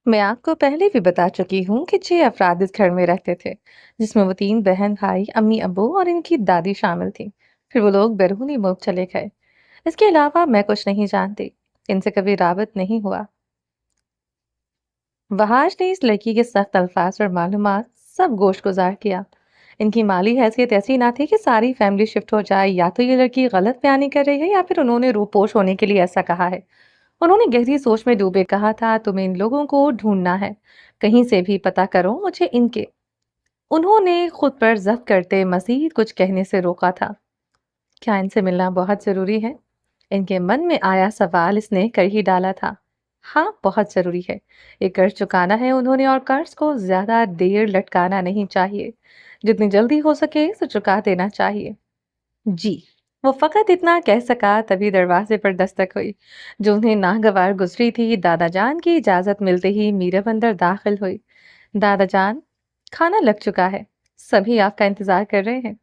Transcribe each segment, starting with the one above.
मैं आपको पहले भी बता चुकी हूँ कि 6 अफ़राद इस घर में रहते थे, जिसमें वो 3 बहन-भाई, अम्मी-अब्बू और इनकी दादी शामिल थीं। फिर वो लोग बैरूनी मुल्क चले गए। इसके अलावा मैं कुछ नहीं जानती। इनसे कभी राबत नहीं हुआ। वहाज ने इस लड़की के सख्त अल्फाज और मालूमात सब गोशगुजार किया। इनकी माली हैसियत ऐसी ना थी कि सारी फैमिली शिफ्ट हो जाए। या तो ये लड़की गलत बयानी कर रही है या फिर उन्होंने रूपोश होने के लिए ऐसा कहा है। उन्होंने गहरी सोच में डूबे कहा था, तुम्हें इन लोगों को ढूंढना है, कहीं से भी पता करो मुझे इनके। उन्होंने खुद पर जब्त करते मजीद कुछ कहने से रोका था। क्या इनसे मिलना बहुत जरूरी है? इनके मन में आया सवाल इसने कर ही डाला था। हाँ, बहुत जरूरी है। ये कर्ज चुकाना है उन्होंने, और कर्ज को ज्यादा देर लटकाना नहीं चाहिए। जितनी जल्दी हो सके उसे चुका देना चाहिए। जी। वो फ़कत इतना कह सका, तभी दरवाज़े पर दस्तक हुई, जो उन्हें नागवार गुज़री थी। दादा जान की इजाज़त मिलते ही मीरब अंदर दाख़िल हुई। दादा जान, खाना लग चुका है। सभी आपका इंतज़ार कर रहे हैं।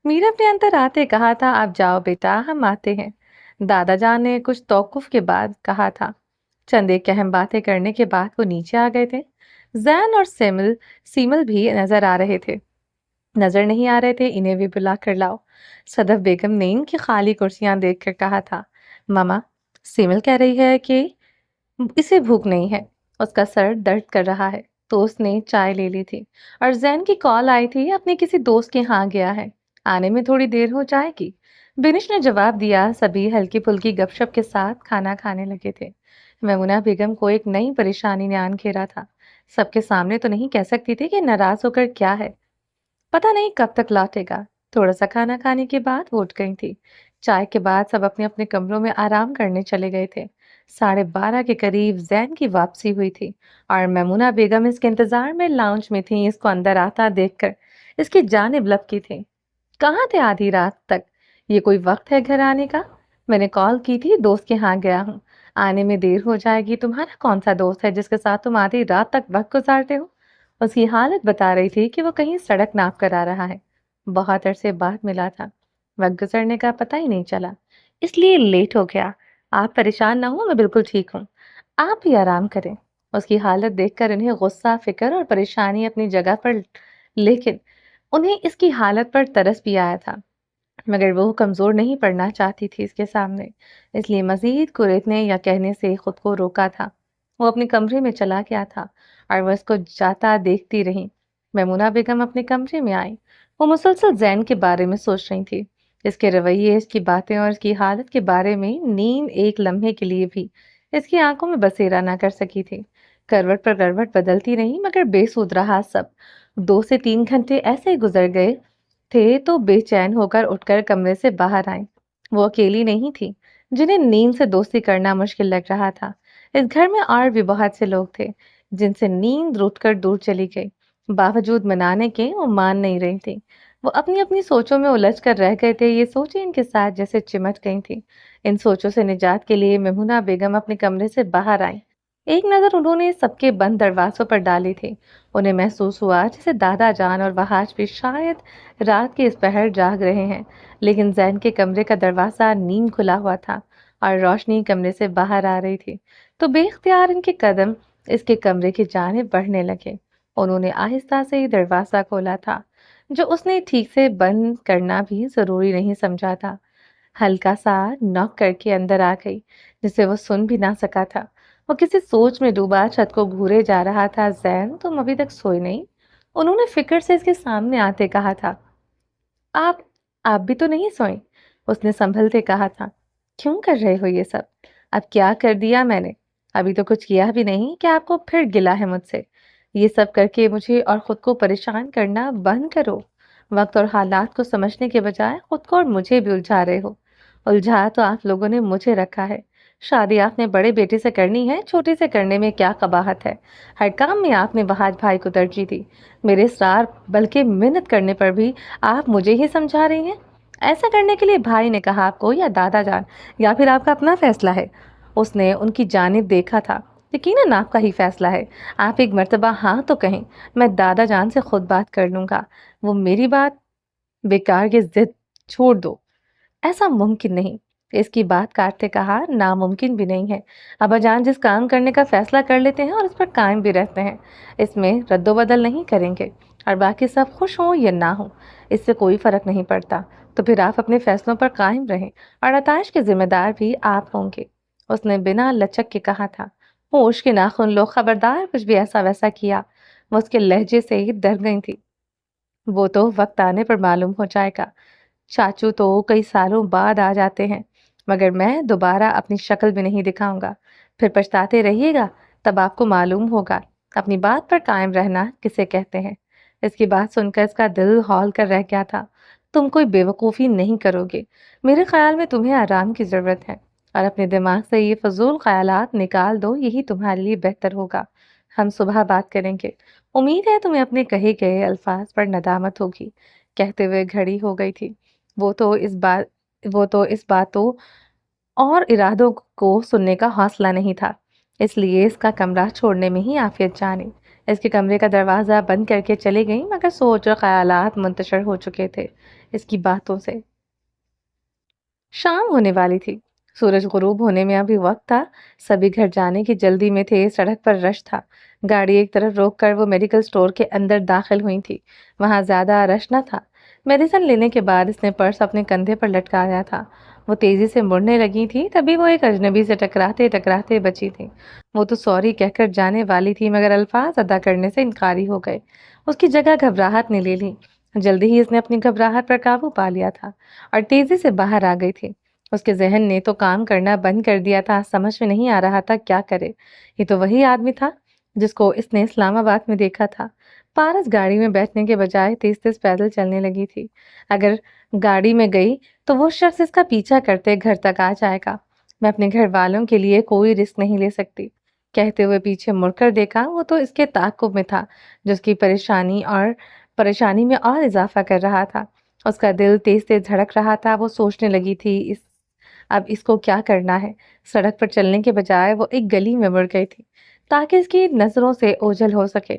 मीरब ने अंदर आते कहा था, आप जाओ बेटा, हम आते हैं। दादा जान ने कुछ तौक़ुफ़ के बाद कहा था। चंद एक अहम बातें करने के बाद वो नीचे आ गए थे। ज़ैन और सीमल भी नज़र आ रहे थे। नजर नहीं आ रहे थे, इन्हें भी बुला कर लाओ। सदफ बेगम ने इनकी खाली कुर्सियां देखकर कहा था, मामा, सिमल कह रही है कि इसे भूख नहीं है, उसका सर दर्द कर रहा है। तो उसने चाय ले ली थी और जैन की कॉल आई थी, अपने किसी दोस्त के यहाँ गया है, आने में थोड़ी देर हो जाएगी। बिनिश ने जवाब दिया। सभी हल्की फुल्की गपशप के साथ खाना खाने लगे थे। मैमुना बेगम को एक नई परेशानी ने आन घेरा था। सबके सामने तो नहीं कह सकती थी कि नाराज होकर क्या है, पता नहीं कब तक लौटेगा। थोड़ा सा खाना खाने के बाद वो उठ गई थी। चाय के बाद सब अपने अपने कमरों में आराम करने चले गए थे। 12:30 के करीब जैन की वापसी हुई थी और मैमुना बेगम इसके इंतजार में लाउंज में थी। इसको अंदर आता देखकर इसकी जानिब लपकी थी। कहाँ थे आधी रात तक? ये कोई वक्त है घर आने का? मैंने कॉल की थी, दोस्त के यहाँ गया हूँ, आने में देर हो जाएगी। तुम्हारा कौन सा दोस्त है जिसके साथ तुम आधी रात तक वक्त गुजारते हो? उसकी हालत बता रही थी कि वो कहीं सड़क नाप कर आ रहा है। बहुत अरसे बाद मिला था, वक्त गुजरने का पता ही नहीं चला, इसलिए लेट हो गया। आप परेशान ना हो, मैं बिल्कुल ठीक हूँ। आप भी आराम करें। उसकी हालत देखकर इन्हें गुस्सा, फिक्र और परेशानी अपनी जगह पर, लेकिन उन्हें इसकी हालत पर तरस भी आया था। मगर वो कमजोर नहीं पड़ना चाहती थी इसके सामने, इसलिए मजीद कुरेदने या कहने से खुद को रोका था। वो अपने कमरे में चला गया था और वह इसको जाता देखती रही। मैमुना बेगम अपने कमरे में आई। वो मुसलसल जैन के बारे में सोच रही थी, इसके रवैये, इसकी बातें और इसकी हालत के बारे में। नींद एक लम्हे के लिए भी इसकी आंखों में बसेरा ना कर सकी थी। करवट पर करवट बदलती रही, मगर बेसुध रहा सब। 2 से 3 घंटे ऐसे ही गुजर गए थे, तो बेचैन होकर उठकर कमरे से बाहर आई। वो अकेली नहीं थी जिन्हें नींद से दोस्ती करना मुश्किल लग रहा था। इस घर में और भी बहुत से लोग थे जिनसे नींद रूठकर दूर चली गई। बावजूद मनाने के वो मान नहीं रही थी। वो अपनी अपनी सोचों में उलझ कर रह गए थे। ये सोचें इनके साथ जैसे चिमट गई थी। इन सोचों से निजात के लिए मेमुना बेगम अपने कमरे से बाहर आई। एक नजर उन्होंने सबके बंद दरवाजों पर डाली थी। उन्हें महसूस हुआ जैसे दादा जान और वहाज भी शायद रात के इस पहर जाग रहे हैं। लेकिन जैन के कमरे का दरवाजा नीम खुला हुआ था और रोशनी कमरे से बाहर आ रही थी, तो बेख्तियार इनके कदम इसके कमरे की जानिब बढ़ने लगे। उन्होंने आहिस्ता से ही दरवाजा खोला था, जो उसने ठीक से बंद करना भी जरूरी नहीं समझा था। हल्का सा नॉक करके अंदर आ गई, जिसे वो सुन भी ना सका था। वो किसी सोच में डूबा छत को घूरे जा रहा था। जैन, तुम अभी तक सोए नहीं? उन्होंने फिक्र से इसके सामने आते कहा था। आप आप भी तो नहीं सोए? उसने संभलते कहा था। क्यों कर रहे हो ये सब? अब क्या कर दिया मैंने? अभी तो कुछ किया भी नहीं कि आपको फिर गिला है मुझसे? ये सब करके मुझे और खुद को परेशान करना बंद करो। वक्त और हालात को समझने के बजाय खुद को और मुझे भी उलझा रहे हो। उलझा तो आप लोगों ने मुझे रखा है। शादी आपने बड़े बेटे से करनी है, छोटे से करने में क्या कबाहत है? हर काम में आपने वहाज भाई को तरजीह दी। मेरे इसरार बल्कि मिन्नत करने पर भी आप मुझे ही समझा रही हैं। ऐसा करने के लिए भाई ने कहा आपको, या दादा जान, या फिर आपका अपना फैसला है? उसने उनकी जानिब देखा था। यकीनन आपका ही फैसला है। आप एक मर्तबा हाँ तो कहें, मैं दादा जान से खुद बात कर लूंगा। वो मेरी बात, बेकार की जिद छोड़ दो। ऐसा मुमकिन नहीं। اس کی بات کاٹتے کہا، ناممکن بھی نہیں ہے۔ ابا جان جس کام کرنے کا فیصلہ کر لیتے ہیں اور اس پر قائم بھی رہتے ہیں، اس میں رد و بدل نہیں کریں گے، اور باقی سب خوش ہوں یا نہ ہوں اس سے کوئی فرق نہیں پڑتا۔ تو پھر آپ اپنے فیصلوں پر قائم رہیں اور عطائش کے ذمہ دار بھی آپ ہوں گے، اس نے بنا لچک کے کہا تھا۔ ہوش کے ناخن لو، خبردار کچھ بھی ایسا ویسا کیا۔ وہ اس کے لہجے سے ہی ڈر گئی تھی۔ وہ تو وقت آنے پر معلوم ہو جائے گا، چاچو تو کئی سالوں بعد آ جاتے ہیں، مگر میں دوبارہ اپنی شکل بھی نہیں دکھاؤں گا، پھر پچھتاتے رہیے گا، تب آپ کو معلوم ہوگا اپنی بات پر قائم رہنا کسے کہتے ہیں۔ اس کی بات سن کر اس کا دل ہول کر رہ گیا تھا۔ تم کوئی بیوقوفی نہیں کرو گے، میرے خیال میں تمہیں آرام کی ضرورت ہے، اور اپنے دماغ سے یہ فضول خیالات نکال دو، یہی تمہارے لیے بہتر ہوگا۔ ہم صبح بات کریں گے، امید ہے تمہیں اپنے کہے گئے الفاظ پر ندامت ہوگی۔ کہتے ہوئے گھڑی ہو گئی تھی۔ وہ تو اس باتوں اور ارادوں کو سننے کا حوصلہ نہیں تھا، اس لیے اس کا کمرہ چھوڑنے میں ہی عافیت جانی۔ اس کے کمرے کا دروازہ بند کر کے چلی گئی، مگر سوچ اور خیالات منتشر ہو چکے تھے اس کی باتوں سے۔ شام ہونے والی تھی، سورج غروب ہونے میں ابھی وقت تھا، سبھی گھر جانے کی جلدی میں تھے، سڑک پر رش تھا۔ گاڑی ایک طرف روک کر وہ میڈیکل سٹور کے اندر داخل ہوئی تھی، وہاں زیادہ رش نہ تھا۔ میڈیسن لینے کے بعد اس نے پرس اپنے کندھے پر لٹکایا تھا۔ وہ تیزی سے مڑنے لگی تھی، تبھی وہ ایک اجنبی سے ٹکراتے ٹکراتے بچی تھی۔ وہ تو سوری کہہ کر جانے والی تھی، مگر الفاظ ادا کرنے سے انکاری ہو گئے۔ اس کی جگہ گھبراہٹ نے لے لی۔ جلدی ہی اس نے اپنی گھبراہٹ پر قابو پا لیا تھا اور تیزی سے باہر آ گئی تھی۔ اس کے ذہن نے تو کام کرنا بند کر دیا تھا، سمجھ میں نہیں آ رہا تھا کیا کرے۔ یہ تو وہی آدمی تھا جس کو اس نے اسلام آباد میں دیکھا تھا۔ پارس گاڑی میں بیٹھنے کے بجائے تیز تیز پیدل چلنے لگی تھی۔ اگر گاڑی میں گئی تو وہ شخص اس کا پیچھا کرتے گھر تک آ جائے گا۔ میں اپنے گھر والوں کے لیے کوئی رسک نہیں لے سکتی۔ کہتے ہوئے پیچھے مڑ کر دیکھا، وہ تو اس کے تعاقب میں تھا، جو اس کی پریشانی میں اور اضافہ کر رہا تھا۔ اس کا دل تیز تیز دھڑک رہا تھا۔ وہ سوچنے لگی تھی اب اس کو کیا کرنا ہے۔ سڑک پر چلنے کے بجائے وہ ایک گلی میں مڑ گئی تھی تاکہ اس کی نظروں سے اوجھل ہو سکے۔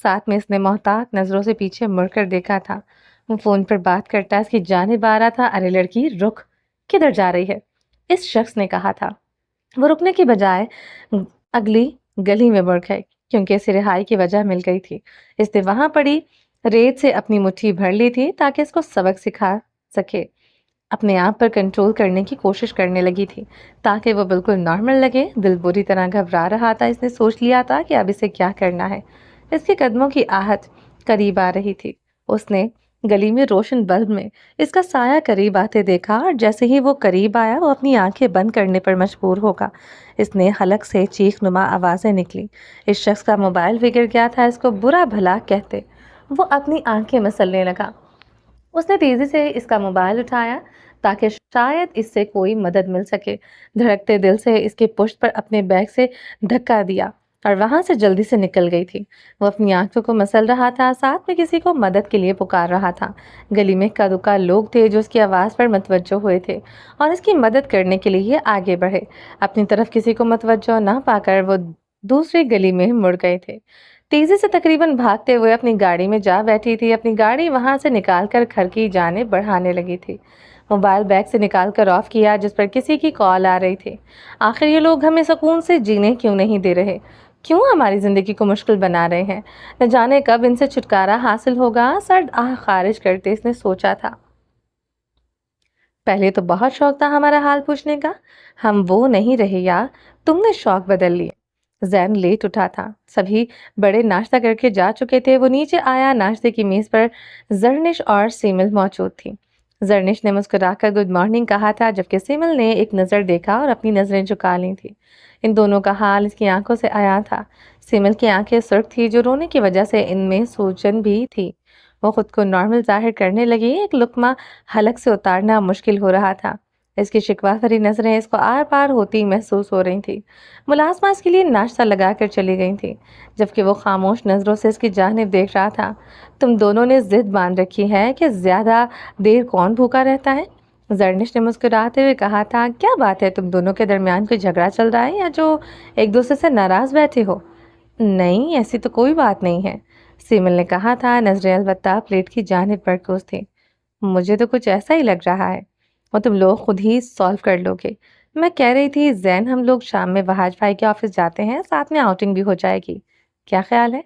ساتھ میں اس نے محتاط نظروں سے پیچھے مڑ کر دیکھا تھا۔ وہ فون پر بات کرتا اس کی جانب آ رہا تھا۔ ارے لڑکی رک، کدھر جا رہی ہے؟ اس شخص نے کہا تھا۔ وہ رکنے کی بجائے اگلی گلی میں مڑ گئے کیونکہ اسے رہائی کی وجہ مل گئی تھی۔ اس نے وہاں پڑی ریت سے اپنی مٹھی بھر لی تھی تاکہ اس کو سبق سکھا سکے۔ اپنے آپ پر کنٹرول کرنے کی کوشش کرنے لگی تھی تاکہ وہ بالکل نارمل لگے۔ دل بری طرح گھبرا رہا تھا۔ اس نے سوچ لیا تھا کہ اب اسے کیا کرنا ہے۔ اس کے قدموں کی آہٹ قریب آ رہی تھی۔ اس نے گلی میں روشن بلب میں اس کا سایہ قریب آتے دیکھا، اور جیسے ہی وہ قریب آیا وہ اپنی آنکھیں بند کرنے پر مجبور ہوگا۔ اس نے حلق سے چیخ نما آوازیں نکلی۔ اس شخص کا موبائل بگڑ گیا تھا، اس کو برا بھلا کہتے۔ وہ اپنی آنکھیں مسلنے لگا۔ اس نے تیزی سے اس کا موبائل اٹھایا تاکہ شاید اس سے کوئی مدد مل سکے۔ دھڑکتے دل سے اس کے پشت پر اپنے بیگ سے دھکا دیا اور وہاں سے جلدی سے نکل گئی تھی۔ وہ اپنی آنکھوں کو مسل رہا تھا، ساتھ میں کسی کو مدد کے لیے پکار رہا تھا۔ گلی میں اکا دکا لوگ تھے جو اس کی آواز پر متوجہ ہوئے تھے اور اس کی مدد کرنے کے لیے آگے بڑھے۔ اپنی طرف کسی کو متوجہ نہ پا کر وہ دوسری گلی میں مڑ گئے تھے۔ تیزی سے تقریباً بھاگتے ہوئے اپنی گاڑی میں جا بیٹھی تھی۔ اپنی گاڑی وہاں سے نکال کر گھر کی جانب بڑھانے لگی تھی۔ موبائل بیگ سے نکال کر آف کیا جس پر کسی کی کال آ رہی تھی۔ آخر یہ لوگ ہمیں سکون سے جینے کیوں نہیں دے رہے؟ کیوں ہماری زندگی کو مشکل بنا رہے ہیں؟ نہ جانے کب ان سے چھٹکارا حاصل ہوگا۔ سرد آہ خارج کرتے اس نے سوچا تھا، پہلے تو بہت شوق تھا ہمارا حال پوچھنے کا، ہم وہ نہیں رہے یا تم نے شوق بدل لیے۔ زین لیٹ اٹھا تھا، سبھی بڑے ناشتہ کر کے جا چکے تھے۔ وہ نیچے آیا، ناشتے کی میز پر زرنش اور سیمل موجود تھی۔ زرنش نے مسکرا کر گڈ مارننگ کہا تھا، جبکہ سیمل نے ایک نظر دیکھا اور اپنی نظریں جھکا لی تھی۔ ان دونوں کا حال اس کی آنکھوں سے عیاں تھا۔ سیمل کی آنکھیں سرخ تھی جو رونے کی وجہ سے ان میں سوجن بھی تھی۔ وہ خود کو نارمل ظاہر کرنے لگی، ایک لقمہ حلق سے اتارنا مشکل ہو رہا تھا۔ اس کی شکوہ بھری نظریں اس کو آر پار ہوتی محسوس ہو رہی تھی۔ ملازمہ اس کے لیے ناشتہ لگا کر چلی گئی تھی، جبکہ وہ خاموش نظروں سے اس کی جانب دیکھ رہا تھا۔ تم دونوں نے ضد باندھ رکھی ہے کہ زیادہ دیر کون بھوکا رہتا ہے؟ زرنش نے مسکراتے ہوئے کہا تھا۔ کیا بات ہے، تم دونوں کے درمیان کوئی جھگڑا چل رہا ہے یا جو ایک دوسرے سے ناراض بیٹھے ہو؟ نہیں، ایسی تو کوئی بات نہیں ہے، سیمل نے کہا تھا۔ نظریں البتہ پلیٹ کی جانب مرکوز تھی۔ مجھے تو کچھ ایسا ہی لگ رہا ہے۔ وہ تم لوگ خود ہی سالو کر لو گے۔ میں کہہ رہی تھی زین ہم لوگ شام میں وہاج بھائی کے آفس جاتے ہیں، ساتھ میں آؤٹنگ بھی ہو جائے گی، کیا خیال ہے؟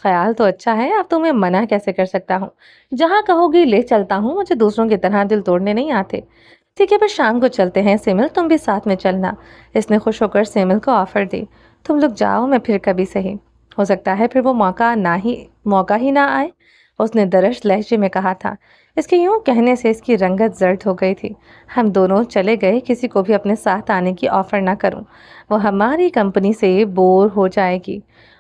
خیال تو اچھا ہے، اب تمہیں منع کیسے کر سکتا ہوں؟ جہاں کہو گی لے چلتا ہوں، مجھے دوسروں کی طرح دل توڑنے نہیں آتے۔ ٹھیک ہے، پھر شام کو چلتے ہیں، سیمل تم بھی ساتھ میں چلنا۔ اس نے خوش ہو کر سیمل کو آفر دی۔ تم لوگ جاؤ، میں پھر کبھی صحیح، ہو سکتا ہے پھر وہ موقع ہی نہ آئے، اس نے درشت لہجے میں کہا تھا۔ اس کے یوں کہنے سے اس کی رنگت زرد ہو گئی تھی۔ ہم دونوں چلے گئے، کسی کو بھی اپنے ساتھ آنے کی آفر نہ کروں، وہ ہماری کمپنی سے بور ہو جائے گی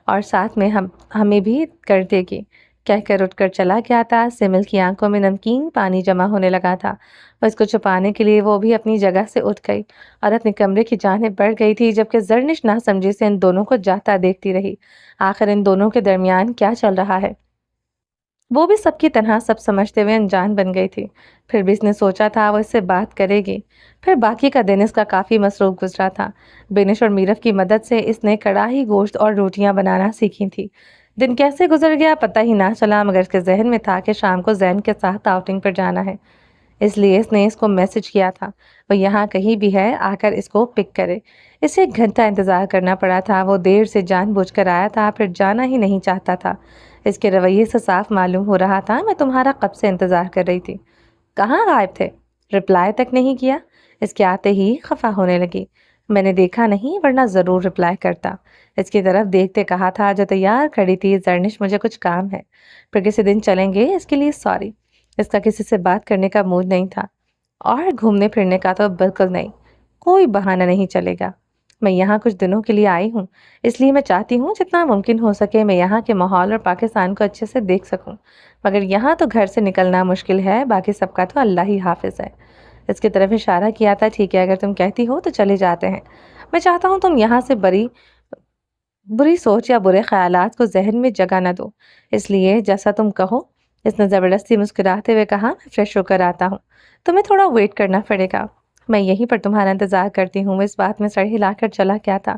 اور ساتھ میں ہمیں بھی کر دے گی، کہہ کر اٹھ کر چلا گیا تھا۔ سمل کی آنکھوں میں نمکین پانی جمع ہونے لگا تھا، اس کو چھپانے کے لیے وہ بھی اپنی جگہ سے اٹھ گئی اور اپنے کمرے کی جانب بڑھ گئی تھی، جبکہ زرنش نہ سمجھی سے ان دونوں کو جاتا دیکھتی رہی۔ آخر ان دونوں کے درمیان کیا چل رہا ہے؟ وہ بھی سب کی طرح سب سمجھتے ہوئے انجان بن گئی تھی۔ پھر بھی اس نے سوچا تھا وہ اس سے بات کرے گی۔ پھر باقی کا دن اس کا کافی مصروف گزرا تھا۔ بینش اور میرف کی مدد سے اس نے کڑاہی گوشت اور روٹیاں بنانا سیکھی تھی۔ دن کیسے گزر گیا پتہ ہی نہ چلا، مگر اس کے ذہن میں تھا کہ شام کو زین کے ساتھ آؤٹنگ پر جانا ہے، اس لیے اس نے اس کو میسج کیا تھا وہ یہاں کہیں بھی ہے، آ کر اس کو پک کرے۔ اسے 1 گھنٹہ انتظار کرنا پڑا تھا، وہ دیر سے جان بوجھ کر آیا تھا، پھر جانا ہی نہیں چاہتا تھا۔ اس کے رویے سے صاف معلوم ہو رہا تھا، میں تمہارا کب سے انتظار کر رہی تھی، کہاں غائب تھے؟ رپلائی تک نہیں کیا؟ اس کے آتے ہی خفا ہونے لگی۔ میں نے دیکھا نہیں، ورنہ ضرور رپلائی کرتا، اس کی طرف دیکھتے کہا تھا جو تیار کھڑی تھی۔ زرنش مجھے کچھ کام ہے، پھر کسی دن چلیں گے، اس کے لیے سوری۔ اس کا کسی سے بات کرنے کا موڈ نہیں تھا اور گھومنے پھرنے کا تو بالکل نہیں، کوئی بہانہ نہیں چلے گا۔ میں یہاں کچھ دنوں کے لیے آئی ہوں، اس لیے میں چاہتی ہوں جتنا ممکن ہو سکے میں یہاں کے ماحول اور پاکستان کو اچھے سے دیکھ سکوں، مگر یہاں تو گھر سے نکلنا مشکل ہے، باقی سب کا تو اللہ ہی حافظ ہے۔ اس کی طرف اشارہ کیا تھا۔ ٹھیک ہے، اگر تم کہتی ہو تو چلے جاتے ہیں۔ میں چاہتا ہوں تم یہاں سے بری سوچ یا برے خیالات کو ذہن میں جگہ نہ دو، اس لیے جیسا تم کہو۔ اس نے زبردستی مسکراتے ہوئے کہا، میں فریش ہو کر آتا ہوں، تمہیں تھوڑا ویٹ کرنا پڑے گا، میں یہیں پر تمہارا انتظار کرتی ہوں۔ وہ اس بات میں سر ہلا کر چلا گیا تھا۔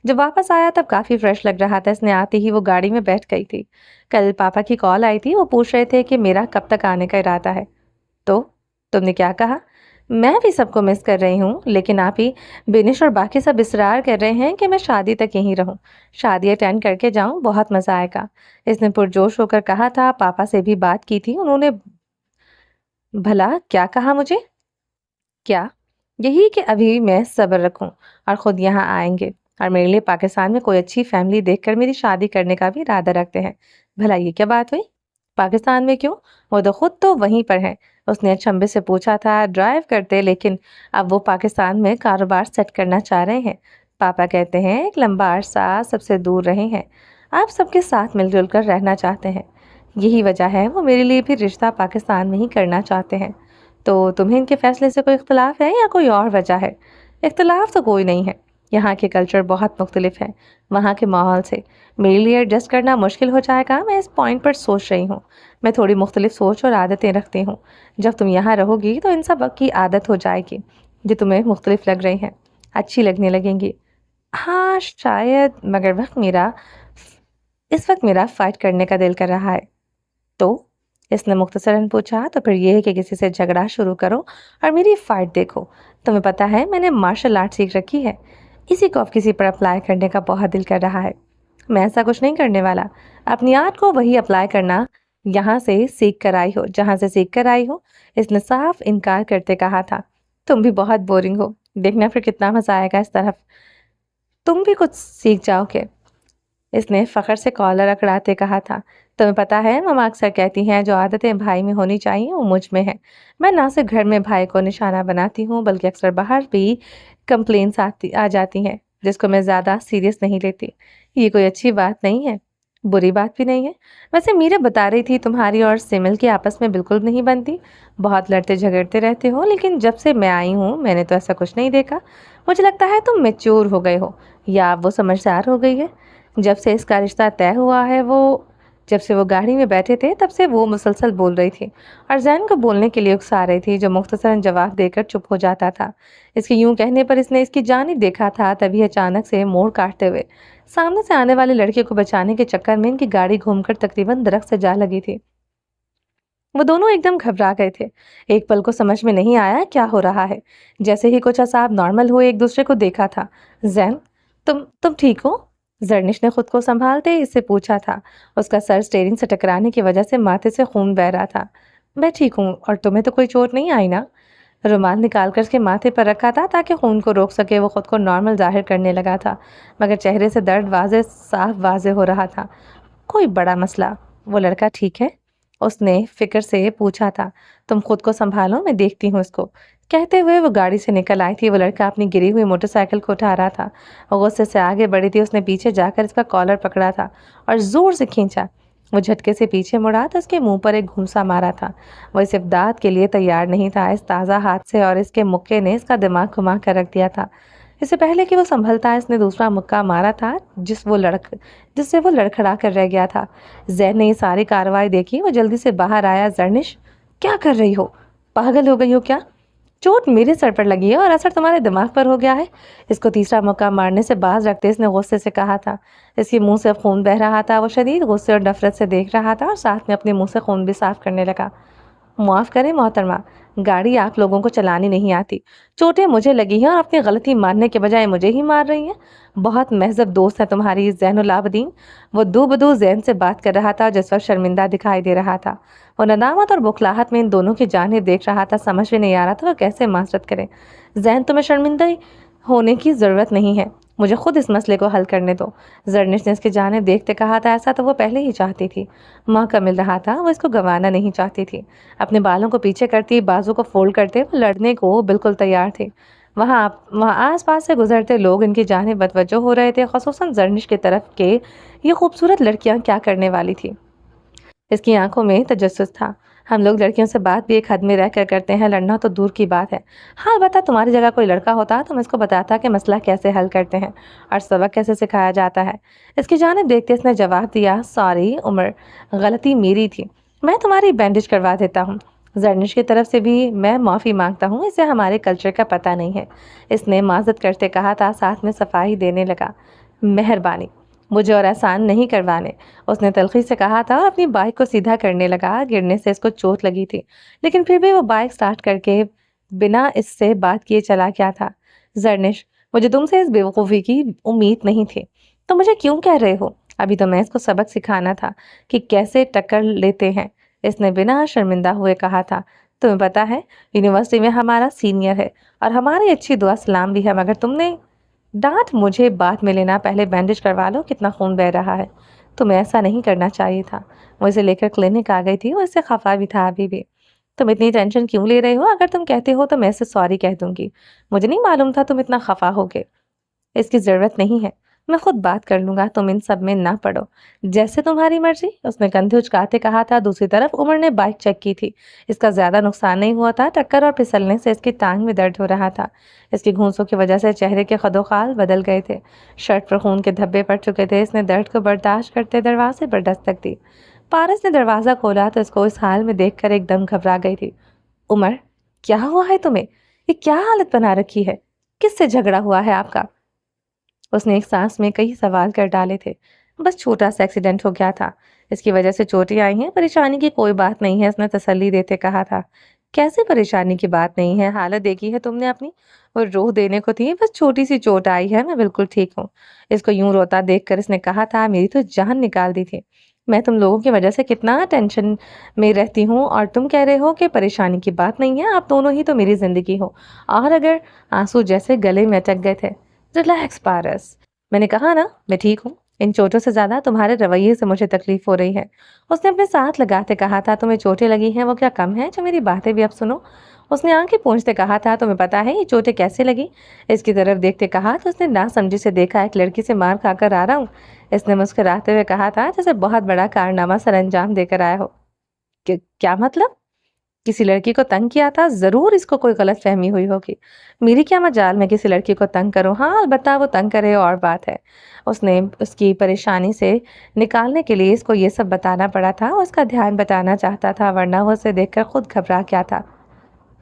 جب واپس آیا تب کافی فریش لگ رہا تھا۔ اس نے آتے ہی وہ گاڑی میں بیٹھ گئی تھی۔ کل پاپا کی کال آئی تھی، وہ پوچھ رہے تھے کہ میرا کب تک آنے کا ارادہ ہے۔ تو تم نے کیا کہا؟ میں بھی سب کو مس کر رہی ہوں، لیکن آپ ہی بینش اور باقی سب اصرار کر رہے ہیں کہ میں شادی تک یہیں رہوں، شادی اٹینڈ کر کے جاؤں، بہت مزہ آئے گا، اس نے پرجوش ہو کر کہا تھا۔ پاپا سے بھی بات کی تھی انہوں نے؟ بھلا کیا کہا مجھے؟ کیا یہی کہ ابھی میں صبر رکھوں اور خود یہاں آئیں گے اور میرے لیے پاکستان میں کوئی اچھی فیملی دیکھ کر میری شادی کرنے کا بھی ارادہ رکھتے ہیں۔ بھلا یہ کیا بات ہوئی؟ پاکستان میں کیوں؟ وہ تو خود تو وہیں پر ہیں، اس نے اچنبے سے پوچھا تھا۔ ڈرائیو کرتے، لیکن اب وہ پاکستان میں کاروبار سیٹ کرنا چاہ رہے ہیں۔ پاپا کہتے ہیں ایک لمبا عرصہ سب سے دور رہے ہیں، آپ سب کے ساتھ مل جل کر رہنا چاہتے ہیں، یہی وجہ ہے وہ میرے لیے بھی رشتہ پاکستان میں ہی کرنا چاہتے ہیں۔ تو تمہیں ان کے فیصلے سے کوئی اختلاف ہے یا کوئی اور وجہ ہے؟ اختلاف تو کوئی نہیں ہے، یہاں کے کلچر بہت مختلف ہے وہاں کے ماحول سے، میرے لیے ایڈجسٹ کرنا مشکل ہو جائے گا۔ میں اس پوائنٹ پر سوچ رہی ہوں، میں تھوڑی مختلف سوچ اور عادتیں رکھتی ہوں، جب تم یہاں رہو گی تو ان سب کی عادت ہو جائے گی جو تمہیں مختلف لگ رہی ہیں، اچھی لگنے لگیں گی۔ ہاں شاید، مگر اس وقت میرا فائٹ کرنے کا دل کر رہا ہے۔ تو اس نے مختصراً پوچھا، تو پھر یہ ہے کہ کسی سے جھگڑا شروع کرو اور میری فائٹ دیکھو۔ تمہیں پتہ ہے میں نے مارشل آرٹ سیکھ رکھی ہے، اسی کو اب کسی پر اپلائی کرنے کا بہت دل کر رہا ہے۔ میں ایسا کچھ نہیں کرنے والا، اپنی آرٹ کو وہی اپلائی کرنا یہاں سے سیکھ کر آئی ہو جہاں سے سیکھ کر آئی ہو، اس نے صاف انکار کرتے کہا تھا۔ تم بھی بہت بورنگ ہو، دیکھنا پھر کتنا مزہ آئے گا اس طرف، تم بھی کچھ سیکھ جاؤ گے، اس نے فخر سے کالر اکڑاتے کہا تھا۔ تمہیں پتہ ہے ماما اکثر کہتی ہیں جو عادتیں بھائی میں ہونی چاہیے وہ مجھ میں ہیں، میں نہ صرف گھر میں بھائی کو نشانہ بناتی ہوں بلکہ اکثر باہر بھی کمپلینس آ جاتی ہیں جس کو میں زیادہ سیریس نہیں لیتی۔ یہ کوئی اچھی بات نہیں ہے، بری بات بھی نہیں ہے۔ ویسے میرا بتا رہی تھی تمہاری اور سمل کی آپس میں بالکل نہیں بنتی، بہت لڑتے جھگڑتے رہتے ہو، لیکن جب سے میں آئی ہوں میں نے تو ایسا کچھ نہیں دیکھا۔ مجھے لگتا ہے تم میچور ہو گئے ہو یا وہ سمجھدار ہو گئی ہے۔ جب سے اس کا رشتہ طے ہوا ہے، جب سے وہ گاڑی میں بیٹھے تھے تب سے وہ مسلسل بول رہی تھی اور زین کو بولنے کے لیے اکسا رہی تھی، جو مختصراً جواب دے کر چپ ہو جاتا تھا۔ اس کے یوں کہنے پر اس نے اس کی جانب دیکھا تھا، تبھی اچانک سے موڑ کاٹتے ہوئے سامنے سے آنے والے لڑکے کو بچانے کے چکر میں ان کی گاڑی گھوم کر تقریباً درخت سے جا لگی تھی۔ वो दोनों एकदम घबरा गए थे। एक पल को समझ में नहीं आया क्या हो रहा है। जैसे ही कुछ असाब नॉर्मल हुए एक दूसरे को देखा था। जैन, तुम ठीक हो? जर्निश ने खुद को संभालते इससे पूछा था। उसका सर स्टेयरिंग से टकराने की वजह से माथे से खून बह रहा था। मैं ठीक हूँ, और तुम्हें तो कोई चोट नहीं आई ना? रुमाल निकाल कर उसके माथे पर रखा था ताकि खून को रोक सके। वो खुद को नॉर्मल जाहिर करने लगा था, मगर चेहरे से दर्द साफ वाजे हो रहा था। कोई बड़ा मसला? वो लड़का ठीक है? उसने फिक्र से पूछा था। तुम खुद को संभालो, मैं देखती हूँ इसको। कहते हुए वो गाड़ी से निकल आई थी। वो लड़का अपनी गिरी हुई मोटरसाइकिल को उठा रहा था। वो गुस्से से आगे बढ़ी थी। उसने पीछे जाकर इसका कॉलर पकड़ा था और जोर से खींचा। वो झटके से पीछे मुड़ा तो उसके मुंह पर एक घूंसा मारा था। वो इस इमदाद के लिए तैयार नहीं था। इस ताज़ा हाथ से और इसके मुक्के ने इसका दिमाग घुमा कर रख दिया था। इससे पहले कि वो संभलता, इसने दूसरा मुक्का मारा था जिससे वो लड़खड़ा कर रह गया था। जैन ने ये सारी कार्रवाई देखी। वो जल्दी से बाहर आया। जर्निश, क्या कर रही हो? पागल हो गई हो क्या? चोट मेरे सर पर लगी है और असर तुम्हारे दिमाग पर हो गया है। इसको तीसरा मौका मारने से बाज रखते इसने गुस्से से कहा था। इसके मुंह से खून बह रहा था। वो शदीद गुस्से और नफरत से देख रहा था और साथ में अपने मुंह से खून भी साफ करने लगा। माफ़ करें मोहतरमा, गाड़ी आप लोगों को चलानी नहीं आती। चोटें मुझे लगी हैं और अपनी गलती मानने के बजाय मुझे ही मार रही हैं। बहुत महजब दोस्त है तुम्हारी ज़ैनुल आबदीन। वो दो बदू जैन से बात कर रहा था जिस वक्त शर्मिंदा दिखाई दे रहा था। वो नदामत और बुखलाहट में इन दोनों की जानिब देख रहा था। समझ में नहीं आ रहा था वो कैसे माजरत करे। जैन, तुम्हें शर्मिंदा होने की ज़रूरत नहीं है। मुझे खुद इस मसले को हल करने दो। जर्निश ने इसकी जानिब देखते कहा था। ऐसा तो वो पहले ही चाहती थी। मौका मिल रहा था, वो इसको गंवाना नहीं चाहती थी। अपने बालों को पीछे करती, बाजू को फोल्ड करते वो लड़ने को बिल्कुल तैयार थे। वहाँ आस पास से गुजरते लोग इनकी जानिब बतवज्जो हो रहे थे, खसूसन जर्निश की तरफ के ये खूबसूरत लड़कियां क्या करने वाली थी। इसकी आंखों में तजस्सुस था। हम लोग लड़कियों से बात भी एक हद में रह कर करते हैं, लड़ना तो दूर की बात है। हाँ बता, तुम्हारी जगह कोई लड़का होता तो मैं इसको बताता कि मसला कैसे हल करते हैं और सबक कैसे सिखाया जाता है। इसकी जानिब देखते इसने जवाब दिया, सॉरी उमर, गलती मेरी थी। मैं तुम्हारी बैंडेज करवा देता हूँ। जर्निश की तरफ से भी मैं माफ़ी मांगता हूँ, इसे हमारे कल्चर का पता नहीं है। इसने माजरत करते कहा था, साथ में सफाई देने लगा। मेहरबानी, मुझे और एहसान नहीं करवाने, उसने तल्खी से कहा था और अपनी बाइक को सीधा करने लगा। गिरने से इसको चोट लगी थी, लेकिन फिर भी वो बाइक स्टार्ट करके बिना इससे बात किए चला गया था। जर्निश, मुझे तुमसे इस बेवकूफ़ी की उम्मीद नहीं थी। तो मुझे क्यों कह रहे हो? अभी तो मैं इसको सबक सिखाना था कि कैसे टक्कर लेते हैं, इसने बिना शर्मिंदा हुए कहा था। तुम्हें पता है, यूनिवर्सिटी में हमारा सीनियर है और हमारी अच्छी दुआ सलाम भी है, मगर तुमने डांट मुझे बाद में लेना, पहले बैंडेज करवा लो, कितना खून बह रहा है। तुम्हें ऐसा नहीं करना चाहिए था। वो इसे लेकर क्लिनिक आ गई थी। वो इससे खफा भी था अभी भी। तुम इतनी टेंशन क्यों ले रहे हो? अगर तुम कहते हो तो मैं इसे सॉरी कह दूंगी। मुझे नहीं मालूम था तुम इतना खफा होगे। इसकी ज़रूरत नहीं है, मैं खुद बात कर लूँगा, तुम इन सब में ना पड़ो। जैसे तुम्हारी मर्ज़ी, उसने कंधे उचकाते कहा था। दूसरी तरफ उमर ने बाइक चेक की थी। इसका ज़्यादा नुकसान नहीं हुआ था। टक्कर और फिसलने से इसकी टांग में दर्द हो रहा था। इसकी घूंसों की वजह से चेहरे के खदोखाल बदल गए थे। शर्ट पर खून के धब्बे पड़ चुके थे। इसने दर्द को बर्दाश्त करते दरवाजे पर दस्तक दी। पारस ने दरवाज़ा खोला तो इसको इस हाल में देखकर एकदम घबरा गई थी। उमर, क्या हुआ है तुम्हें? ये क्या हालत बना रखी है? किससे झगड़ा हुआ है आपका? उसने एक सांस में कई सवाल कर डाले थे। बस छोटा सा एक्सीडेंट हो गया था, इसकी वजह से चोटें आई हैं, परेशानी की कोई बात नहीं है, उसने तसल्ली देते कहा था। कैसे परेशानी की बात नहीं है? हालत देखी है तुमने अपनी? वो रोह देने को थी। बस छोटी सी चोट आई है, मैं बिल्कुल ठीक हूँ। इसको यूं रोता देखकर इसने कहा था, मेरी तो जान निकाल दी थी। मैं तुम लोगों की वजह से कितना टेंशन में रहती हूँ और तुम कह रहे हो कि परेशानी की बात नहीं है। आप दोनों ही तो मेरी जिंदगी हो। और अगर आंसू जैसे गले में अटक गए थे। रिलैक्स पारस, मैंने कहा ना मैं ठीक हूँ। इन चोटों से ज्यादा तुम्हारे रवैये से मुझे तकलीफ हो रही है। उसने अपने साथ लगाते कहा था। तुम्हें चोटें लगी हैं वो क्या कम है जो मेरी बातें भी अब सुनो? उसने आंखें पोंछते कहा था। तुम्हें पता है ये चोटें कैसे लगी? इसकी तरफ देखते कहा तो उसने नासमझी से देखा। एक लड़की से मार खाकर आ रहा हूँ, इसने मुस्कुराते हुए कहा था, जैसे बहुत बड़ा कारनामा सर अंजाम देकर आया हो। क्या मतलब? किसी लड़की को तंग किया था? जरूर इसको कोई गलत फहमी हुई होगी। मेरी क्या मजाल मैं किसी लड़की को तंग करूं? हाँ अलबत्ता वो तंग करे और बात है। उसने उसकी परेशानी से निकालने के लिए इसको ये सब बताना पड़ा था। उसका ध्यान बताना चाहता था, वरना वो उसे देखकर खुद घबरा गया था।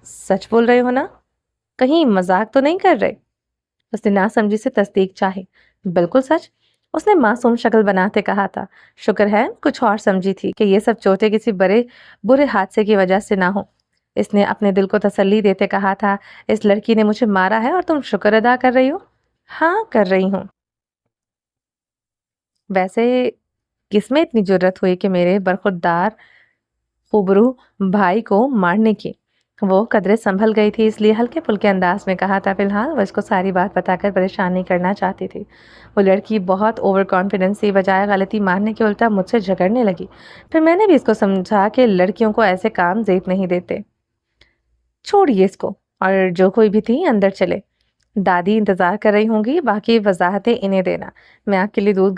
सच बोल रहे हो ना? कहीं मजाक तो नहीं कर रहे? उसने नासमझी से तस्दीक चाही। बिल्कुल सच। اس نے معصوم شکل بناتے کہا تھا۔ شکر ہے کچھ اور سمجھی تھی کہ یہ سب چوٹیں کسی برے حادثے کی وجہ سے نہ ہو۔ اس نے اپنے دل کو تسلی دیتے کہا تھا، اس لڑکی نے مجھے مارا ہے اور تم شکر ادا کر رہی ہو؟ ہاں کر رہی ہوں۔ ویسے کس میں اتنی جرت ہوئی کہ میرے برخوردار خوبرو بھائی کو مارنے کی؟ وہ قدرے سنبھل گئی تھی، اس لیے ہلکے پھلکے انداز میں کہا تھا۔ فی الحال وہ اس کو ساری بات بتا کر پریشان نہیں کرنا چاہتی تھی۔ وہ لڑکی بہت اوور کانفیڈنس تھی، بجائے غلطی ماننے کے الٹا مجھ سے جھگڑنے لگی۔ پھر میں نے بھی اس کو سمجھا کہ لڑکیوں کو ایسے کام زیب نہیں دیتے۔ چھوڑیے اس کو، اور جو کوئی بھی تھی اندر چلے۔ دادی انتظار کر رہی ہوں گی، باقی وضاحتیں انہیں دینا۔ میں آپ کے لیے دودھ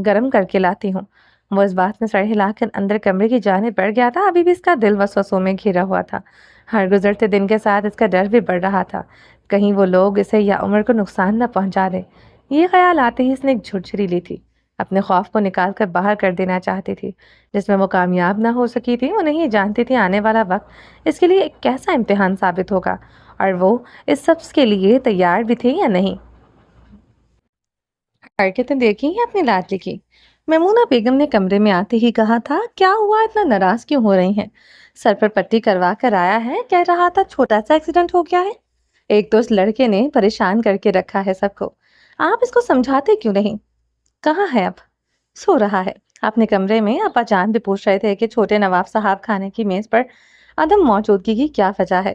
گرم کر کے لاتی ہوں۔ وہ اس بات میں سر ہلا کر اندر کمرے کی جانب بڑھ گیا تھا۔ ابھی بھی اس کا دل وسوسوں میں گھرا ہوا تھا۔ ہر گزرتے دن کے ساتھ اس کا ڈر بھی بڑھ رہا تھا، کہیں وہ لوگ اسے یا عمر کو نقصان نہ پہنچا دیں۔ یہ خیال آتے ہی اس نے ایک جھرجھری لی تھی۔ اپنے خوف کو نکال کر باہر کر دینا چاہتی تھی، جس میں وہ کامیاب نہ ہو سکی تھی۔ وہ نہیں جانتی تھی آنے والا وقت اس کے لیے ایک کیسا امتحان ثابت ہوگا، اور وہ اس سب کے لیے تیار بھی تھی یا نہیں۔ حرکتیں دیکھی ہیں اپنی لاڈلی کی؟ میمونہ بیگم نے کمرے میں آتے ہی کہا تھا۔ کیا ہوا، اتنا ناراض کیوں ہو رہی ہیں؟ سر پر پٹی کروا کر آیا ہے، کہہ رہا تھا چھوٹا سا ایکسیڈنٹ ہو گیا ہے۔ ایک تو اس لڑکے نے پریشان کر کے رکھا ہے سب کو، آپ اس کو سمجھاتے کیوں نہیں؟ کہاں ہے اب؟ سو رہا ہے۔ اپنے کمرے میں ابا جان بھی پوچھ رہے تھے کہ چھوٹے نواب صاحب کھانے کی میز پر عدم موجودگی کی کیا وجہ ہے۔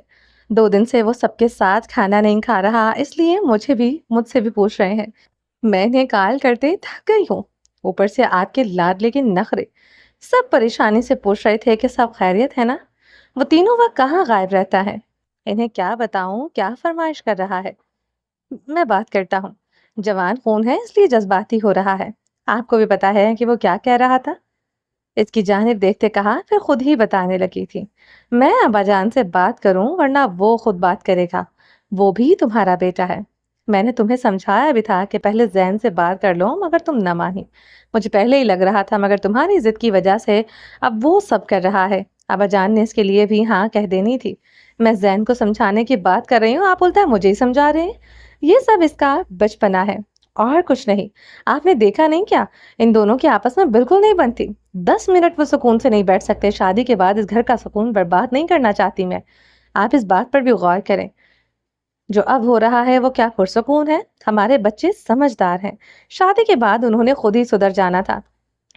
2 دن سے وہ سب کے ساتھ کھانا نہیں کھا رہا، اس لیے مجھ سے بھی پوچھ رہے ہیں۔ میں نے کال کرتے تھک گئی ہوں، اوپر سے آپ کے لاڈلے کے نخرے۔ سب پریشانی سے پوچھ رہے تھے کہ سب خیریت ہے نا؟ وہ تینوں وقت کہاں غائب رہتا ہے؟ انہیں کیا بتاؤں کیا فرمائش کر رہا ہے؟ میں بات کرتا ہوں۔ جوان خون ہے اس لیے جذباتی ہو رہا ہے۔ آپ کو بھی پتا ہے کہ وہ کیا کہہ رہا تھا؟ اس کی جانب دیکھتے کہا، پھر خود ہی بتانے لگی تھی۔ میں ابا جان سے بات کروں ورنہ وہ خود بات کرے گا، وہ بھی تمہارا بیٹا ہے۔ میں نے تمہیں سمجھایا بھی تھا کہ پہلے زین سے بات کر لو، مگر تم نہ مانی۔ مجھے پہلے ہی لگ رہا تھا، مگر تمہاری ضد کی وجہ سے اب وہ سب کر رہا ہے۔ ابا جان نے اس کے لیے بھی ہاں کہہ دینی تھی۔ میں زین کو سمجھانے کی بات کر رہی ہوں، آپ الٹا مجھے ہی سمجھا رہے ہیں۔ یہ سب اس کا بچپنا ہے اور کچھ نہیں۔ آپ نے دیکھا نہیں کیا ان دونوں کی آپس میں بالکل نہیں بنتی۔ 10 منٹ وہ سکون سے نہیں بیٹھ سکتے۔ شادی کے بعد اس گھر کا سکون برباد نہیں کرنا چاہتی میں۔ آپ اس بات پر بھی غور کریں، جو اب ہو رہا ہے وہ کیا پرسکون ہے؟ ہمارے بچے سمجھدار ہیں، شادی کے بعد انہوں نے خود ہی سدھر جانا تھا۔